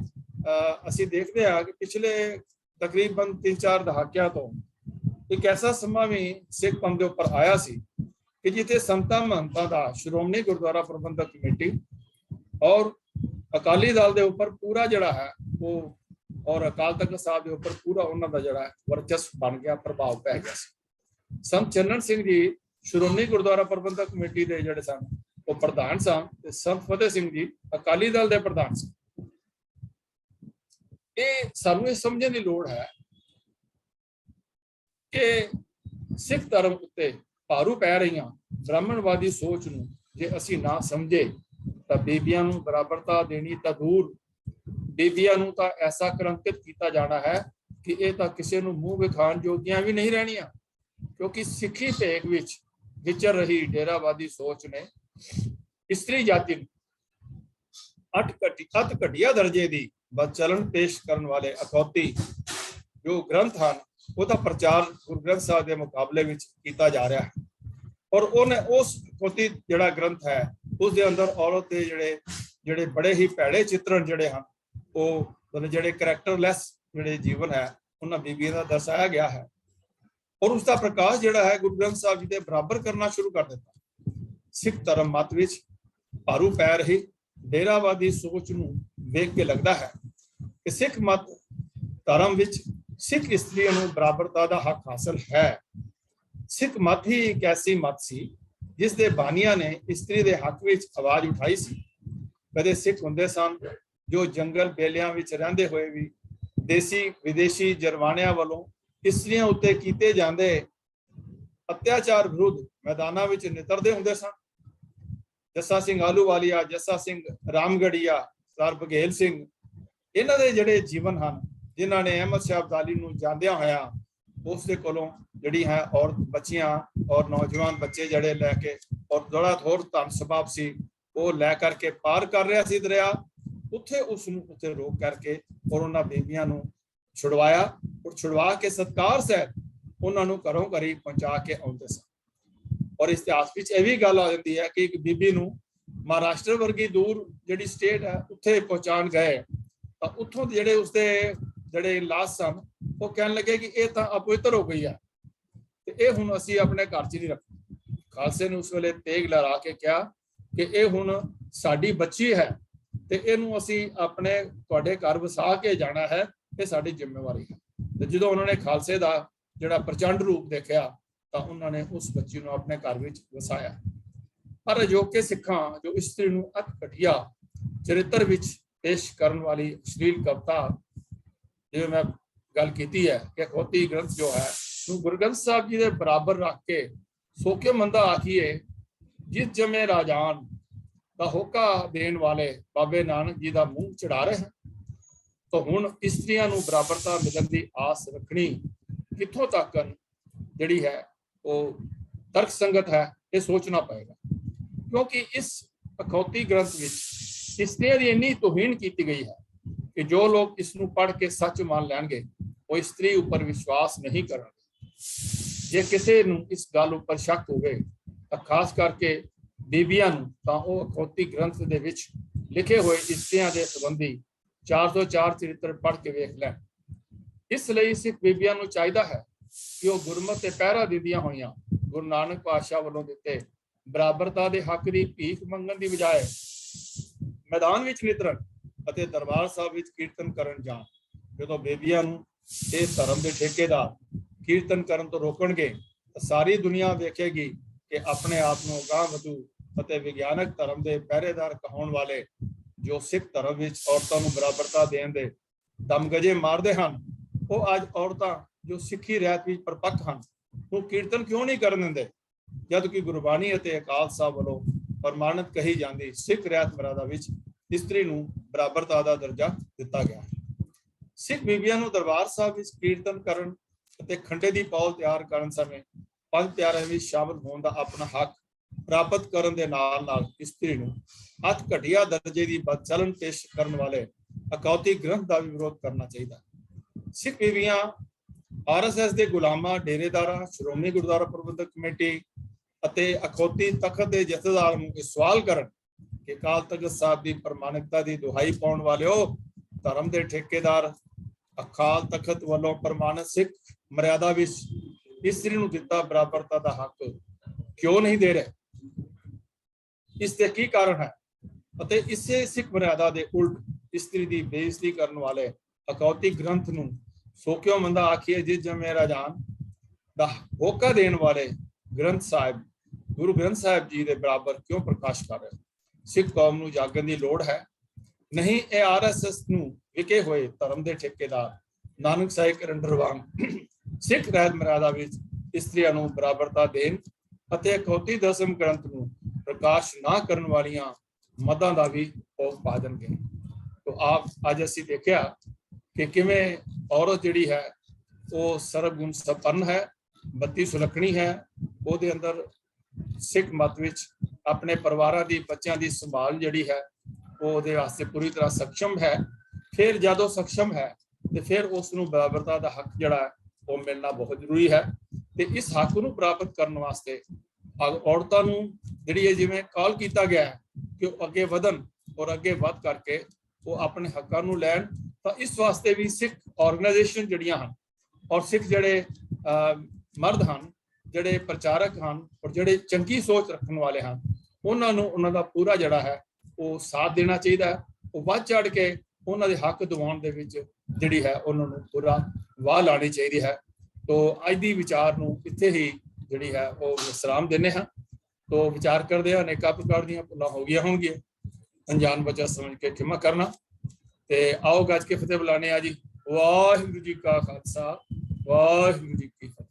ਅਸੀਂ ਦੇਖਦੇ ਹਾਂ ਕਿ ਪਿਛਲੇ ਤਕਰੀਬਨ 3-4 ਦਹਾਕਿਆਂ ਤੋਂ ਇੱਕ ਐਸਾ ਸਮਾਂ ਵੀ ਸਿੱਖ ਪੰਥ ਦੇ ਉੱਪਰ ਆਇਆ ਸੀ ਕਿ ਜਿੱਥੇ ਸੰਤਾਂ ਮਹੰਤਾਂ ਦਾ ਸ਼੍ਰੋਮਣੀ ਗੁਰਦੁਆਰਾ ਪ੍ਰਬੰਧਕ ਕਮੇਟੀ ਔਰ ਅਕਾਲੀ ਦਲ ਦੇ ਉੱਪਰ ਪੂਰਾ ਜਿਹੜਾ ਹੈ ਉਹ, ਔਰ ਅਕਾਲ ਤਖਤ ਸਾਹਿਬ ਦੇ ਉੱਪਰ ਪੂਰਾ ਉਹਨਾਂ ਦਾ ਜਿਹੜਾ ਵਰਚਸਵ ਬਣ ਗਿਆ, ਪ੍ਰਭਾਵ ਪੈ ਗਿਆ ਸੀ। ਸੰਤ ਚੰਨਨ ਸਿੰਘ ਜੀ ਸ਼੍ਰੋਮਣੀ ਗੁਰਦੁਆਰਾ ਪ੍ਰਬੰਧਕ ਕਮੇਟੀ ਦੇ ਜਿਹੜੇ ਸਨ ਉਹ ਪ੍ਰਧਾਨ ਸਨ, ਤੇ ਸੰਤ ਫਤਿਹ ਸਿੰਘ ਜੀ ਅਕਾਲੀ ਦਲ ਦੇ ਪ੍ਰਧਾਨ ਸਨ। ਇਹ ਸਾਨੂੰ ਇਹ ਸਮਝਣ ਦੀ ਲੋੜ ਹੈ ਕਿ ਸਿੱਖ ਧਰਮ ਉੱਤੇ ਭਾਰੂ ਪੈ ਰਹੀਆਂ ਬ੍ਰਾਹਮਣਵਾਦੀ ਸੋਚ ਨੂੰ ਜੇ ਅਸੀਂ ਨਾ ਸਮਝੇ ਤਾਂ ਬੀਬੀਆਂ ਨੂੰ ਬਰਾਬਰਤਾ ਦੇਣੀ ਤਾਂ ਦੂਰ, ਬੀਬੀਆਂ ਨੂੰ ਤਾਂ ਐਸਾ ਕਲੰਕਿਤ ਕੀਤਾ ਜਾਣਾ ਹੈ ਕਿ ਇਹ ਤਾਂ ਕਿਸੇ ਨੂੰ ਮੂੰਹ ਵਿਖਾਣ ਜੋਗੀਆਂ ਵੀ ਨਹੀਂ ਰਹਿਣੀਆਂ। ਕਿਉਂਕਿ ਸਿੱਖੀ ਭੇਖ ਵਿੱਚ ਵਿਚਰ ਰਹੀ ਡੇਰਾਵਾਦੀ ਸੋਚ ਨੇ ਇਸਤਰੀ ਜਾਤੀ ਨੂੰ ਅਤ ਘਟੀਆ ਦਰਜੇ ਦੀ ਬਦਚਲਨ ਪੇਸ਼ ਕਰਨ ਵਾਲੇ ਅਖੌਤੀ ਜੋ ਗ੍ਰੰਥ ਹਨ ਉਹਦਾ ਪ੍ਰਚਾਰ ਗੁਰੂ ਗ੍ਰੰਥ ਸਾਹਿਬ ਦੇ ਮੁਕਾਬਲੇ ਵਿੱਚ ਕੀਤਾ ਜਾ ਰਿਹਾ ਹੈ। ਔਰ ਉਹਨੇ ਉਸ ਅਖੌਤੀ ਜਿਹੜਾ ਗ੍ਰੰਥ ਹੈ ਉਸ ਦੇ ਅੰਦਰ ਔਰਤ ਦੇ ਜਿਹੜੇ ਬੜੇ ਹੀ ਭੈੜੇ ਚਿੱਤਰਨ ਜਿਹੜੇ ਹਨ, ਉਹ ਜਿਹੜੇ ਕਰੈਕਟਰਲੈਸ ਜਿਹੜੇ ਜੀਵਨ ਹੈ ਉਹਨਾਂ ਬੀਬੀਆਂ ਦਾ ਦਰਸਾਇਆ ਗਿਆ ਹੈ। ਔਰ ਉਸ ਦਾ ਪ੍ਰਕਾਸ਼ ਜਿਹੜਾ ਹੈ ਗੁਰੂ ਗ੍ਰੰਥ ਸਾਹਿਬ ਜੀ ਦੇ ਬਰਾਬਰ ਕਰਨਾ ਸ਼ੁਰੂ ਕਰ ਦਿੱਤਾ। ਸਿੱਖ ਧਰਮ ਮਤ ਵਿੱਚ ਭਾਰੂ ਪੈ ਰਹੀ ਡੇਰਾਵਾਦੀ ਸੋਚ ਨੂੰ ਵੇਖ ਕੇ ਲੱਗਦਾ ਹੈ ਕਿ ਸਿੱਖ ਮਤ ਧਰਮ ਵਿੱਚ ਸਿੱਖ ਇਸਤਰੀਆਂ ਨੂੰ ਬਰਾਬਰਤਾ ਦਾ ਹੱਕ ਹਾਸਲ ਹੈ। ਸਿੱਖ ਮਤ ਹੀ ਇੱਕ ਐਸੀ ਮਤ ਸੀ ਜਿਸ ਦੇ ਬਾਨੀਆਂ ਨੇ ਇਸਤਰੀ ਦੇ ਹੱਕ ਵਿੱਚ ਆਵਾਜ਼ ਉਠਾਈ ਸੀ। ਕਦੇ ਸਿੱਖ ਹੁੰਦੇ ਸਨ ਜੋ ਜੰਗਲ ਬੇਲਿਆਂ ਵਿੱਚ ਰਹਿੰਦੇ ਹੋਏ ਵੀ ਦੇਸੀ ਵਿਦੇਸ਼ੀ ਜਰਵਾਣਿਆਂ ਵੱਲੋਂ ਇਸਤਰੀਆਂ ਉੱਤੇ ਕੀਤੇ ਜਾਂਦੇ ਅਤਿਆਚਾਰ ਵਿਰੁੱਧ ਮੈਦਾਨਾਂ ਵਿੱਚ ਨਿਤਰਦੇ ਹੁੰਦੇ ਸਨ। ਜੱਸਾ ਸਿੰਘ ਆਹਲੂਵਾਲੀਆ, ਜੱਸਾ ਸਿੰਘ ਰਾਮਗੜੀਆ, ਸਰ ਬਘੇਲ ਸਿੰਘ, ਇਹਨਾਂ ਦੇ ਜਿਹੜੇ ਜੀਵਨ ਹਨ, ਜਿਨ੍ਹਾਂ ਨੇ ਅਹਿਮਦ ਸ਼ਾਹ ਅਬਦਾਲੀ ਨੂੰ ਜਾਂਦਿਆਂ ਹੋਇਆ ਉਸ ਦੇ ਕੋਲੋਂ ਜਿਹੜੀ ਹੈ ਔਰਤ ਬੱਚੀਆਂ ਔਰ ਨੌਜਵਾਨ ਬੱਚੇ ਜਿਹੜੇ ਲੈ ਕੇ ਔਰ ਥੋੜਾ ਥੋੜ ਧਨ ਸਬਾਬ ਸੀ ਉਹ ਲੈ ਕਰਕੇ ਪਾਰ ਕਰ ਰਿਹਾ ਸੀ ਦਰਿਆ, ਉੱਥੇ ਉਸ ਨੂੰ ਉੱਥੇ ਰੋਕ ਕਰਕੇ ਔਰ ਉਹਨਾਂ ਬੀਬੀਆਂ ਨੂੰ ਛੁਡਵਾਇਆ ਔਰ ਛੁਡਵਾ ਕੇ ਸਤਿਕਾਰ ਸਹਿਤ ਉਹਨਾਂ ਨੂੰ ਘਰੋਂ ਘਰੀ ਪਹੁੰਚਾ ਕੇ ਆਉਂਦੇ ਸਨ। ਔਰ ਇਤਿਹਾਸ ਵਿੱਚ ਇਹ ਵੀ ਗੱਲ ਆ ਜਾਂਦੀ ਹੈ ਕਿ ਇੱਕ ਬੀਬੀ ਨੂੰ ਮਹਾਰਾਸ਼ਟਰ ਵਰਗੀ ਦੂਰ ਜਿਹੜੀ ਸਟੇਟ ਹੈ ਉੱਥੇ ਪਹੁੰਚਾਉਣ ਗਏ ਤਾਂ ਉੱਥੋਂ ਦੇ ਜਿਹੜੇ ਉਸਦੇ ਜਿਹੜੇ ਇਲਾਜ ਸਨ ਉਹ ਕਹਿਣ ਲੱਗੇ ਕਿ ਇਹ ਤਾਂ ਅਪਵਿੱਤਰ ਹੋ ਗਈ ਹੈ ਤੇ ਇਹ ਹੁਣ ਅਸੀਂ ਆਪਣੇ ਘਰ 'ਚ ਨਹੀਂ ਰੱਖਣੀ। ਖਾਲਸੇ ਨੇ ਉਸ ਵੇਲੇ ਤੇਗ ਲਹਿਰਾ ਕੇ ਕਿਹਾ ਕਿ ਇਹ ਹੁਣ ਸਾਡੀ ਬੱਚੀ ਹੈ ਤੇ ਇਹਨੂੰ ਅਸੀਂ ਆਪਣੇ ਤੁਹਾਡੇ ਘਰ ਵਸਾ ਕੇ ਜਾਣਾ ਹੈ, ਇਹ ਸਾਡੀ ਜ਼ਿੰਮੇਵਾਰੀ ਹੈ। ਤੇ ਜਦੋਂ ਉਹਨਾਂ ਨੇ ਖਾਲਸੇ ਦਾ ਜਿਹੜਾ ਪ੍ਰਚੰਡ ਰੂਪ ਦੇਖਿਆ ਤਾਂ ਉਹਨਾਂ ਨੇ ਉਸ ਬੱਚੀ ਨੂੰ ਆਪਣੇ ਘਰ ਵਿੱਚ ਵਸਾਇਆ। ਪਰ ਅਜੋਕੇ ਸਿੱਖਾਂ ਜੋ ਇਸਤਰੀ ਨੂੰ ਅਤ ਘਟੀਆ ਚਰਿੱਤਰ ਵਿੱਚ ਪੇਸ਼ ਕਰਨ ਵਾਲੀ ਅਸ਼ਲੀਲ ਕਵਿਤਾ, ਜਿਵੇਂ ਮੈਂ ਗੱਲ ਕੀਤੀ ਹੈ ਕਿ ਅਖੌਤੀ ਗ੍ਰੰਥ ਜੋ ਹੈ ਨੂੰ ਗੁਰੂ ਗ੍ਰੰਥ ਸਾਹਿਬ ਜੀ ਦੇ ਬਰਾਬਰ ਰੱਖ ਕੇ ਸੋਕੇ ਮੰਦਾ ਆਖੀਏ, ਜਿਸ ਜਮੇ ਰਾਜਾਨ ਦਾ ਹੋਕਾ ਦੇਣ ਵਾਲੇ ਬਾਬੇ ਨਾਨਕ ਜੀ ਦਾ ਮੂੰਹ ਚੜਾ ਰਹੇ ਹਨ। ਤਾਂ ਹੁਣ ਇਸਤਰੀਆਂ ਨੂੰ ਬਰਾਬਰਤਾ ਮਿਲਣ ਦੀ ਆਸ ਰੱਖਣੀ ਕਿੱਥੋਂ ਤੱਕ ਜਿਹੜੀ ਹੈ ਉਹ ਤਰਕ ਸੰਗਤ ਹੈ, ਇਹ ਸੋਚਣਾ ਪਏਗਾ। ਕਿਉਂਕਿ ਇਸ ਅਖੌਤੀ ਗ੍ਰੰਥ ਵਿੱਚ ਇਸਤਰੀਆਂ ਦੀ ਇੰਨੀ ਤੋਹੀਨ ਕੀਤੀ ਗਈ ਹੈ ਕਿ ਜੋ ਲੋਕ ਇਸ ਨੂੰ ਪੜ੍ਹ ਕੇ ਸੱਚ ਮੰਨ ਲੈਣਗੇ ਉਹ ਇਸਤਰੀ ਉੱਪਰ ਵਿਸ਼ਵਾਸ ਨਹੀਂ ਕਰਨਗੇ। ਜੇ ਕਿਸੇ ਨੂੰ ਇਸ ਗੱਲ ਉੱਪਰ ਸ਼ੱਕ ਹੋਵੇ ਤਾਂ ਖਾਸ ਕਰਕੇ ਬੀਬੀਆਂ ਨੂੰ, ਤਾਂ ਉਹ ਅਖੌਤੀ ਗ੍ਰੰਥ ਦੇ ਵਿੱਚ ਲਿਖੇ ਹੋਏ ਇਸਤਰੀਆਂ ਦੇ ਸੰਬੰਧੀ 404 ਚਰਿੱਤਰ ਪੜ੍ਹ ਕੇ ਵੇਖ ਲੈਣ। ਇਸ ਲਈ ਸਿੱਖ ਬੀਬੀਆਂ ਨੂੰ ਚਾਹੀਦਾ ਹੈ ਕਿ ਉਹ ਗੁਰਮਤਿ ਤੇ ਪਹਿਰਾ ਦਿੰਦੀਆਂ ਹੋਈਆਂ ਗੁਰੂ ਨਾਨਕ ਪਾਤਸ਼ਾਹ ਵੱਲੋਂ ਦਿੱਤੇ ਬਰਾਬਰਤਾ ਦੇ ਹੱਕ ਦੀ ਭੀਖ ਮੰਗਣ ਦੀ ਬਜਾਏ ਮੈਦਾਨ ਵਿੱਚ ਨਿਤਰਨ ਅਤੇ ਦਰਬਾਰ ਸਾਹਿਬ ਵਿੱਚ ਕੀਰਤਨ ਕਰਨ ਜਾਣ। ਜਦੋਂ ਬੀਬੀਆਂ ਨੂੰ ਇਹ ਧਰਮ ਦੇ ਠੇਕੇਦਾਰ ਕੀਰਤਨ ਕਰਨ ਤੋਂ ਰੋਕਣਗੇ ਤਾਂ ਸਾਰੀ ਦੁਨੀਆ ਵੇਖੇਗੀ ਕਿ ਆਪਣੇ ਆਪ ਨੂੰ ਅਗਾਂਹ ਵਧੂ ਅਤੇ ਵਿਗਿਆਨਕ ਧਰਮ ਦੇ ਪਹਿਰੇਦਾਰ ਕਹਾਉਣ ਵਾਲੇ ਜੋ ਸਿੱਖ ਧਰਮ ਵਿੱਚ ਔਰਤਾਂ ਨੂੰ ਬਰਾਬਰਤਾ ਦੇਣ ਦੇ ਦਮਗਜੇ ਮਾਰਦੇ ਹਨ, ਉਹ ਅੱਜ ਔਰਤਾਂ ਜੋ ਸਿੱਖੀ ਰਹਿਤ ਵਿੱਚ ਪਰਪੱਕ ਹਨ ਉਹ ਕੀਰਤਨ ਕਿਉਂ ਨਹੀਂ ਕਰਨ ਦਿੰਦੇ, ਜਦ ਕਿ ਗੁਰਬਾਣੀ ਅਤੇ ਅਕਾਲ ਸਾਹਿਬ ਵੱਲੋਂ ਪ੍ਰਮਾਣਿਤ ਕਹੀ ਜਾਂਦੀ ਸਿੱਖ ਰਹਿਤ ਮਰਿਆਦਾ ਵਿੱਚ ਇਸਤਰੀ ਨੂੰ ਬਰਾਬਰਤਾ ਦਾ ਦਰਜਾ ਦਿੱਤਾ ਗਿਆ। ਸਿੱਖ ਬੀਬੀਆਂ ਨੂੰ ਦਰਬਾਰ ਸਾਹਿਬ ਵਿੱਚ ਕੀਰਤਨ ਕਰਨ ਅਤੇ ਖੰਡੇ ਦੀ ਪੌਲ ਤਿਆਰ ਕਰਨ ਸਮੇਂ ਪੰਜ ਪਿਆਰਿਆਂ ਵਿੱਚ ਸ਼ਾਮਲ ਹੋਣ ਦਾ ਆਪਣਾ ਹੱਕ ਪ੍ਰਾਪਤ ਕਰਨ ਦੇ ਨਾਲ ਨਾਲ ਇਸਤਰੀ ਨੂੰ ਅਤ ਘਟੀਆ ਦਰਜੇ ਦੀ ਬਦਚਲਨ ਪੇਸ਼ ਕਰਨ ਵਾਲੇ ਅਖੌਤੀ ਗ੍ਰੰਥ ਦਾ ਵੀ ਵਿਰੋਧ ਕਰਨਾ ਚਾਹੀਦਾ। ਸਿੱਖ ਬੀਬੀਆਂ RSS ਦੇ ਗੁਲਾਮਾਂ, ਡੇਰੇਦਾਰਾਂ, ਸ਼੍ਰੋਮਣੀ ਗੁਰਦੁਆਰਾ ਪ੍ਰਬੰਧਕ ਕਮੇਟੀ ਅਤੇ ਅਖੌਤੀ ਤਖਤ ਦੇ ਜਥੇਦਾਰ ਨੂੰ ਇਹ ਸਵਾਲ ਕਰਨ ਕਿ ਅਕਾਲ ਤਖਤ ਸਾਹਿਬ ਦੀ ਪ੍ਰਮਾਣਿਕਤਾ ਦੀ ਦੁਹਾਈ ਪਾਉਣ ਵਾਲਿਓ, ਧਰਮ ਦੇ ਠੇਕੇਦਾਰ ਅਕਾਲ ਤਖਤ ਵੱਲੋਂ ਪ੍ਰਮਾਣਿਤ ਸਿੱਖ ਮਰਿਆਦਾ ਵਿੱਚ ਇਸਤਰੀ ਨੂੰ ਦਿੱਤਾ ਬਰਾਬਰਤਾ ਦਾ ਹੱਕ ਕਿਉਂ ਨਹੀਂ ਦੇ ਰਹੇ? ਇਸ ਦੇ ਕੀ ਕਾਰਨ ਹੈ? ਅਤੇ ਇਸੇ ਸਿੱਖ ਮਰਿਆਦਾ ਦੇ ਉਲਟ ਇਸਤਰੀ ਦੀ ਬੇਇੱਜ਼ਤੀ ਕਰਨ ਵਾਲੇ ਅਖੌਤੀ ਗ੍ਰੰਥ ਨੂੰ ਸੋ ਕਿਉਂ ਮੰਦਾ ਆਖੀਏ, ਜਿਸ ਜਮੇ ਰਾਜਾਨ ਦਾ ਹੋਕਾ ਦੇਣ ਵਾਲੇ ਗ੍ਰੰਥ ਸਾਹਿਬ ਗੁਰੂ ਗ੍ਰੰਥ ਸਾਹਿਬ ਜੀ ਦੇ ਬਰਾਬਰ ਕਿਉਂ ਪ੍ਰਕਾਸ਼ ਕਰ ਰਹੇ? ਸਿੱਖ ਕੌਮ ਨੂੰ ਜਾਗਣ ਦੀ ਲੋੜ ਹੈ। ਨਹੀਂ, ਇਹ RSS ਨੂੰ ਵਿਕੇ ਹੋਏ ਧਰਮ ਦੇ ਠੇਕੇਦਾਰ ਨਾਨਕ ਸਾਹਿਬ ਕੈਲੰਡਰ ਵਾਂਗ ਸਿੱਖ ਰਹਿਤ ਮਰਿਆਦਾ ਵਿੱਚ ਇਸਤਰੀਆਂ ਨੂੰ ਬਰਾਬਰਤਾ ਦੇਣ ਅਤੇ ਅਖੌਤੀ ਦਸਮ ਗ੍ਰੰਥ ਨੂੰ ਪ੍ਰਕਾਸ਼ ਨਾ ਕਰਨ ਵਾਲੀਆਂ ਮਦਾਂ ਦਾ ਵੀ ਭੋਗ ਪਾ ਦੇਣਗੇ। ਤਾਂ ਆਪ ਅੱਜ ਅਸੀਂ ਦੇਖਿਆ ਕਿ ਕਿਵੇਂ ਔਰਤ ਜਿਹੜੀ ਹੈ ਉਹ ਸਰਬਗੁਣ ਸੰਪੰਨ ਹੈ, ਬੱਤੀ ਸੁਲੱਖਣੀ ਹੈ, ਉਹਦੇ ਅੰਦਰ ਸਿੱਖ ਮਤ ਵਿੱਚ ਆਪਣੇ ਪਰਿਵਾਰਾਂ ਦੀ, ਬੱਚਿਆਂ ਦੀ ਸੰਭਾਲ ਜਿਹੜੀ ਹੈ ਉਹ ਉਹਦੇ ਵਾਸਤੇ ਪੂਰੀ ਤਰ੍ਹਾਂ ਸક્ષਮ ਹੈ। ਫਿਰ ਜਦੋਂ ਸક્ષਮ ਹੈ ਤੇ ਫਿਰ ਉਸ ਨੂੰ ਬਰਾਬਰਤਾ ਦਾ ਹੱਕ ਜਿਹੜਾ ਉਹ ਮਿਲਣਾ ਬਹੁਤ ਜ਼ਰੂਰੀ ਹੈ। ਤੇ ਇਸ ਹੱਕ ਨੂੰ ਪ੍ਰਾਪਤ ਕਰਨ ਵਾਸਤੇ ਔਰਤਾਂ ਨੂੰ ਜਿਹੜੀ ਹੈ ਜਿਵੇਂ ਕਾਲ ਕੀਤਾ ਗਿਆ ਹੈ ਕਿ ਉਹ ਅੱਗੇ ਵਧਣ ਔਰ ਅੱਗੇ ਵੱਧ ਕਰਕੇ ਉਹ ਆਪਣੇ ਹੱਕਾਂ ਨੂੰ ਲੈਣ। ਤਾਂ ਇਸ ਵਾਸਤੇ ਵੀ ਸਿੱਖ ਆਰਗੇਨਾਈਜੇਸ਼ਨ ਜਿਹੜੀਆਂ ਹਨ ਔਰ ਸਿੱਖ ਜਿਹੜੇ ਮਰਦ ਹਨ, ਜਿਹੜੇ ਪ੍ਰਚਾਰਕ ਹਨ ਔਰ ਜਿਹੜੇ ਚੰਗੀ ਸੋਚ ਰੱਖਣ ਵਾਲੇ ਹਨ, ਉਹਨਾਂ ਨੂੰ ਉਹਨਾਂ ਦਾ ਪੂਰਾ ਜਿਹੜਾ ਹੈ ਉਹ ਸਾਥ ਦੇਣਾ ਚਾਹੀਦਾ ਹੈ। ਉਹ ਵੱਧ ਚੜ ਕੇ ਉਹਨਾਂ ਦੇ ਹੱਕ ਦਿਵਾਉਣ ਦੇ ਵਿੱਚ ਜਿਹੜੀ ਹੈ ਉਹਨਾਂ ਨੂੰ ਪੂਰਾ ਵਾਹ ਲਾਉਣੀ ਚਾਹੀਦੀ ਹੈ। ਤੋ ਅੱਜ ਦੀ ਵਿਚਾਰ ਨੂੰ ਇੱਥੇ ਹੀ ਜਿਹੜੀ ਹੈ ਉਹ ਵਿਸਰਾਮ ਦਿੰਦੇ ਹਾਂ। ਤੋ ਵਿਚਾਰ ਕਰਦੇ ਹਾਂ, ਅਨੇਕਾਂ ਪ੍ਰਕਾਰ ਦੀਆਂ ਭੁੱਲਾਂ ਹੋ ਗਈਆਂ ਹੋਣਗੀਆਂ, ਅਣਜਾਣ ਬੱਚਾ ਸਮਝ ਕੇ ਖਿਮਾ ਕਰਨਾ। ਤੇ ਆਓ ਗੱਜ ਕੇ ਫਤਿਹ ਬੁਲਾਣੇ ਆ ਜੀ। ਵਾਹਿਗੁਰੂ ਜੀ ਕਾ ਖਾਲਸਾ, ਵਾਹਿਗੁਰੂ ਜੀ ਕੀ ਫਤਿਹ।